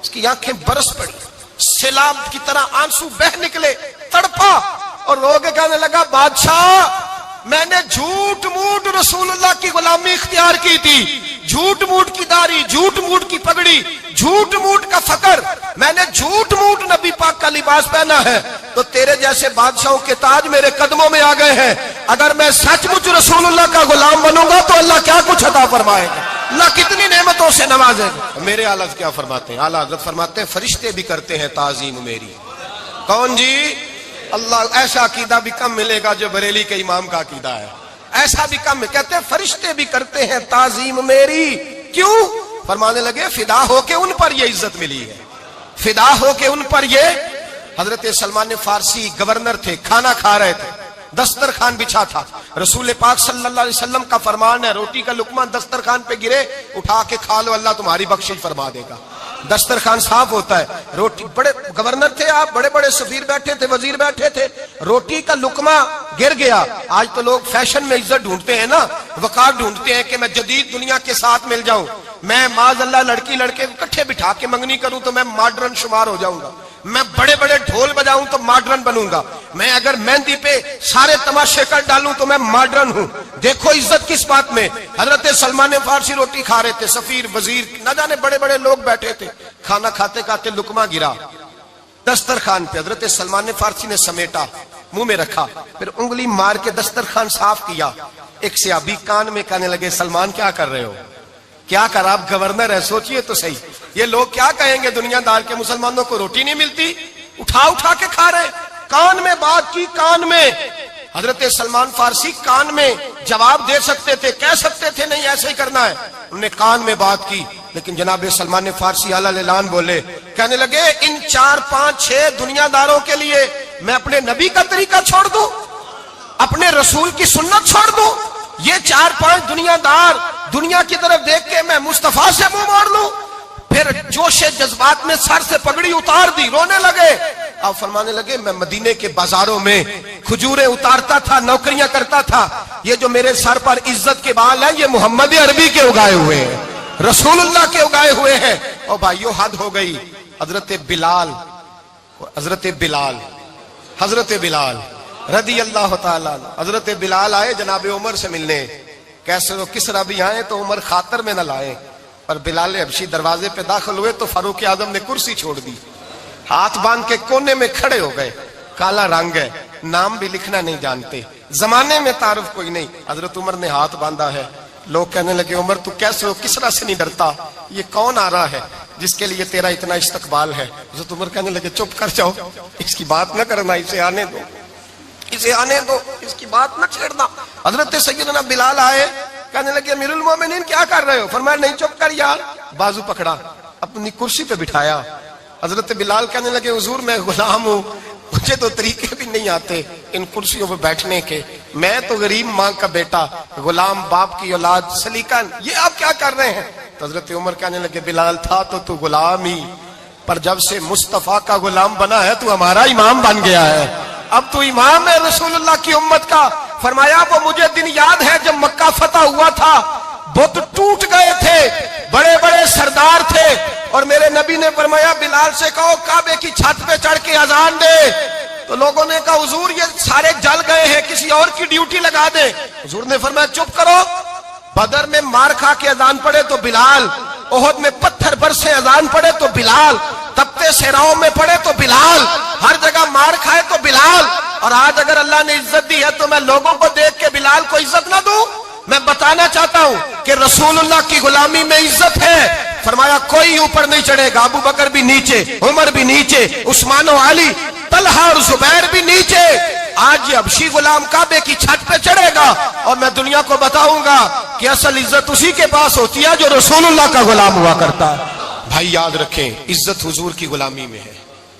اس کی آنکھیں برس پڑی، سیلاب کی طرح آنسو بہ نکلے، تڑپا اور رو کے کہنے لگا بادشاہ میں نے جھوٹ موٹ رسول اللہ کی غلامی اختیار کی تھی، جھوٹ موٹ کی داڑھی، جھوٹ موٹ کی پگڑی، جھوٹ موٹ کا فقر، میں نے جھوٹ موٹ نبی پاک کا لباس پہنا ہے، تو تیرے جیسے بادشاہوں کے تاج میرے قدموں میں آ گئے ہیں، اگر میں سچ مچ رسول اللہ کا غلام بنوں گا تو اللہ کیا کچھ عطا فرمائے گا، اللہ کتنی نعمتوں سے نوازے گا۔ میرے اعلیٰ حضرت کیا فرماتے ہیں؟ اعلیٰ حضرت فرماتے ہیں فرشتے بھی کرتے ہیں تعظیم میری۔ کون جی؟ اللہ۔ ایسا عقیدہ بھی کم ملے گا جو بریلی کے امام کا عقیدہ ہے، ایسا بھی کم، کہتے ہیں فرشتے بھی کرتے ہیں تعظیم میری۔ کیوں؟ فرمانے لگے فدا ہو کے ان پر یہ عزت ملی ہے، فدا ہو کے ان پر یہ۔ حضرت سلمان فارسی گورنر تھے، کھانا کھا رہے تھے، دسترخوان بچھا تھا، رسول پاک صلی اللہ علیہ وسلم کا فرمان ہے روٹی کا لقمہ دسترخوان پہ گرے اٹھا کے کھا لو، اللہ تمہاری بخشش فرما دے گا، دسترخوان صاف ہوتا ہے۔ روٹی، بڑے گورنر تھے آپ، بڑے بڑے سفیر بیٹھے تھے، وزیر بیٹھے تھے، روٹی کا لقمہ گر گیا۔ آج تو لوگ فیشن میں عزت ڈھونڈتے ہیں نا، وقار ڈھونڈتے ہیں کہ میں جدید دنیا کے ساتھ مل جاؤں، میں معاذ اللہ لڑکی لڑکے اکٹھے بٹھا کے منگنی کروں تو میں ماڈرن شمار ہو جاؤں گا، میں بڑے بڑے ڈھول بجاؤں تو ماڈرن بنوں گا، میں اگر مہندی پہ سارے تماشے کر ڈالوں تو میں ماڈرن ہوں۔ دیکھو عزت کس بات میں۔ حضرت سلمان فارسی روٹی کھا رہے تھے، سفیر وزیر نہ جانے بڑے بڑے لوگ بیٹھے تھے، کھانا کھاتے کھاتے لقمہ گرا دسترخوان پہ، حضرت سلمان فارسی نے سمیٹا، منہ میں رکھا، پھر انگلی مار کے دسترخوان صاف کیا۔ ایک صحابی کان میں کہنے لگے سلمان کیا کر رہے ہو، کیا کر، آپ گورنر ہے، سوچئے تو صحیح، یہ لوگ کیا کہیں گے دنیا دار کے، مسلمانوں کو روٹی نہیں ملتی، اٹھا اٹھا کے کھا رہے۔ کان میں بات کی، کان میں۔ حضرت سلمان فارسی کان میں جواب دے سکتے تھے، کہہ سکتے تھے نہیں ایسے ہی کرنا ہے، انہوں نے کان میں بات کی، لیکن جناب سلمان فارسی اعلیٰ اعلان بولے، کہنے لگے ان 4 5 6 دنیا داروں کے لیے میں اپنے نبی کا طریقہ چھوڑ دوں، اپنے رسول کی سنت چھوڑ دوں؟ یہ 4 5 دنیا دار دنیا کی طرف دیکھ کے میں مصطفیٰ سے منہ موڑ لوں؟ پھر جوش جذبات میں سر سے پگڑی اتار دی، رونے لگے۔ آپ فرمانے لگے میں مدینے کے بازاروں میں کھجوریں اتارتا تھا، نوکریاں کرتا تھا، یہ جو میرے سر پر عزت کے بال ہیں یہ محمد عربی کے اگائے ہوئے ہیں، رسول اللہ کے اگائے ہوئے ہیں۔ اور بھائیو حد ہو گئی۔ حضرت بلال رضی اللہ تعالیٰ عنہ، حضرت بلال آئے جناب عمر سے ملنے، کیسے وہ کسرا بھی آئے تو عمر خاطر میں نہ لائے، پر بلال حبشی دروازے پہ داخل ہوئے تو فاروق اعظم نے کرسی چھوڑ دی، ہاتھ باندھ کے کونے میں کھڑے ہو گئے۔ کالا رنگ ہے، نام بھی لکھنا نہیں جانتے، زمانے میں تعارف کوئی نہیں۔ حضرت عمر نے ہاتھ باندھا ہے، لوگ کہنے لگے عمر تو کیسے ہو، کسرا سے نہیں ڈرتا، یہ کون آ رہا ہے جس کے لیے تیرا اتنا استقبال ہے؟ حضرت عمر کہنے لگے چپ کر جاؤ، اس کی بات نہ کرنا، اسے آنے دو، اس کی بات نہ چھیڑنا۔ حضرت سیدنا بلال آئے، کہنے لگے امیر المومنین کیا کر رہے ہو؟ فرمایا نہیں چپ کر یار، بازو پکڑا، اپنی کرسی پہ بٹھایا۔ حضرت بلال کہنے لگے حضور میں غلام ہوں، مجھے تو طریقے بھی نہیں آتے ان کرسیوں پہ بیٹھنے کے، میں تو غریب ماں کا بیٹا، غلام باپ کی اولاد، سلیقہ، یہ آپ کیا کر رہے ہیں؟ تو حضرت عمر کہنے لگے بلال تھا تو غلام ہی، پر جب سے مصطفیٰ کا غلام بنا ہے تو ہمارا امام بن گیا ہے، اب تو امام ہے رسول اللہ کی امت کا۔ فرمایا وہ مجھے دن یاد ہے جب مکہ فتح ہوا تھا، بت ٹوٹ گئے تھے، بڑے بڑے سردار تھے، اور میرے نبی نے فرمایا بلال سے کہو کعبے کی چھت پہ چڑھ کے اذان دے۔ تو لوگوں نے کہا حضور یہ سارے جل گئے ہیں، کسی اور کی ڈیوٹی لگا دے۔ حضور نے فرمایا چپ کرو، بدر میں مار کھا کے اذان پڑے تو بلال، احد میں پتھر برسے اذان پڑے تو بلال، تپتے صحراؤں میں پڑے تو بلال، ہر جگہ مار کھائے تو بلال۔ اور آج اگر اللہ نے عزت دی ہے تو میں لوگوں کو دیکھ کے بلال کو عزت نہ دوں؟ میں بتانا چاہتا ہوں کہ رسول اللہ کی غلامی میں عزت ہے۔ فرمایا کوئی اوپر نہیں چڑھے گا، ابو بکر بھی نیچے، عمر بھی نیچے، عثمان و علی، طلحہ اور زبیر بھی نیچے۔ آج یہ حبشی غلام کعبے کی چھت پہ چڑھے گا اور میں دنیا کو بتاؤں گا کہ اصل عزت اسی کے پاس ہوتی ہے جو رسول اللہ کا غلام ہوا کرتا ہے۔ بھائی یاد رکھیں عزت حضور کی غلامی میں ہے۔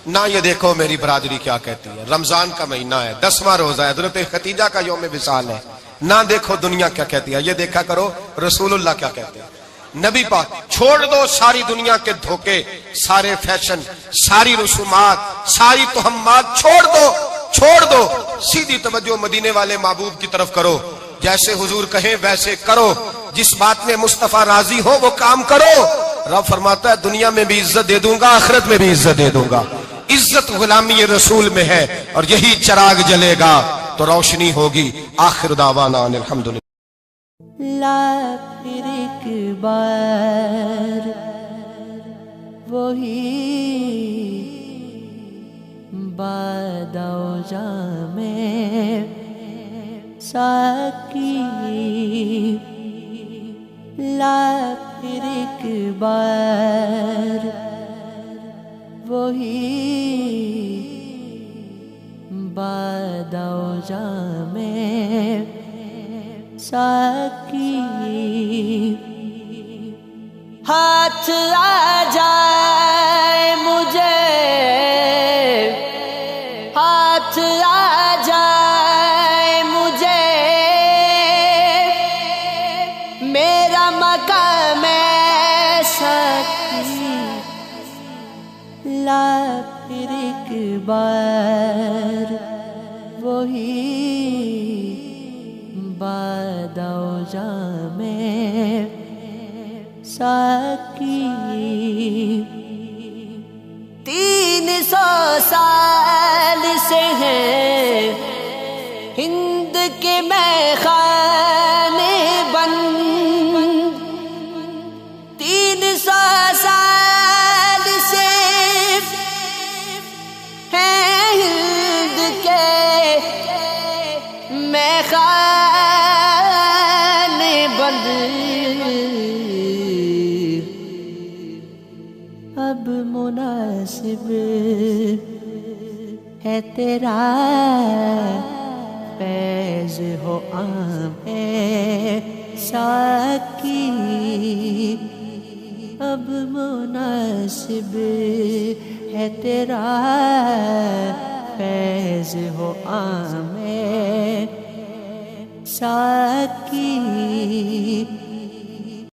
نہ یہ دیکھو میری برادری کیا کہتی ہے، رمضان کا مہینہ ہے، 10واں روزہ ہے، حضرت خدیجہ کا یوم وصال ہے، نہ دیکھو دنیا کیا کہتی ہے، یہ دیکھا کرو رسول اللہ کیا کہتے ہیں۔ نبی پاک چھوڑ دو ساری دنیا کے دھوکے، سارے فیشن، ساری رسومات، ساری تہمات چھوڑ دو، سیدھی توجہ مدینے والے محبوب کی طرف کرو، جیسے حضور کہیں ویسے کرو، جس بات میں مصطفیٰ راضی ہو وہ کام کرو۔ رب فرماتا ہے دنیا میں بھی عزت دے دوں گا، آخرت میں بھی عزت دے دوں گا۔ عزت غلامی رسول میں ہے، اور یہی چراغ جلے گا تو روشنی ہوگی۔ آخر دعوانا الحمدللہ۔ لا پھر ایک بار وہی بادہ و جام ساکی، لا پھر ایک بار وہی بادہ و جام ساکی، ہاتھ آ جائے مجھے، ہاتھ آ جائے مجھے، میرا مقام ساکی، لا پھر ایک بار وہی بادہ و جام ساکی۔ 300 سال سے ہیں ہند کے میخانے بند، 300 سال سے ہیں ہند کے میخانے بند، اب مناسب ہے تیرا فیض ہو عام ساکی، اب مناسب ہے تیرا فیض ہو عام ساکی،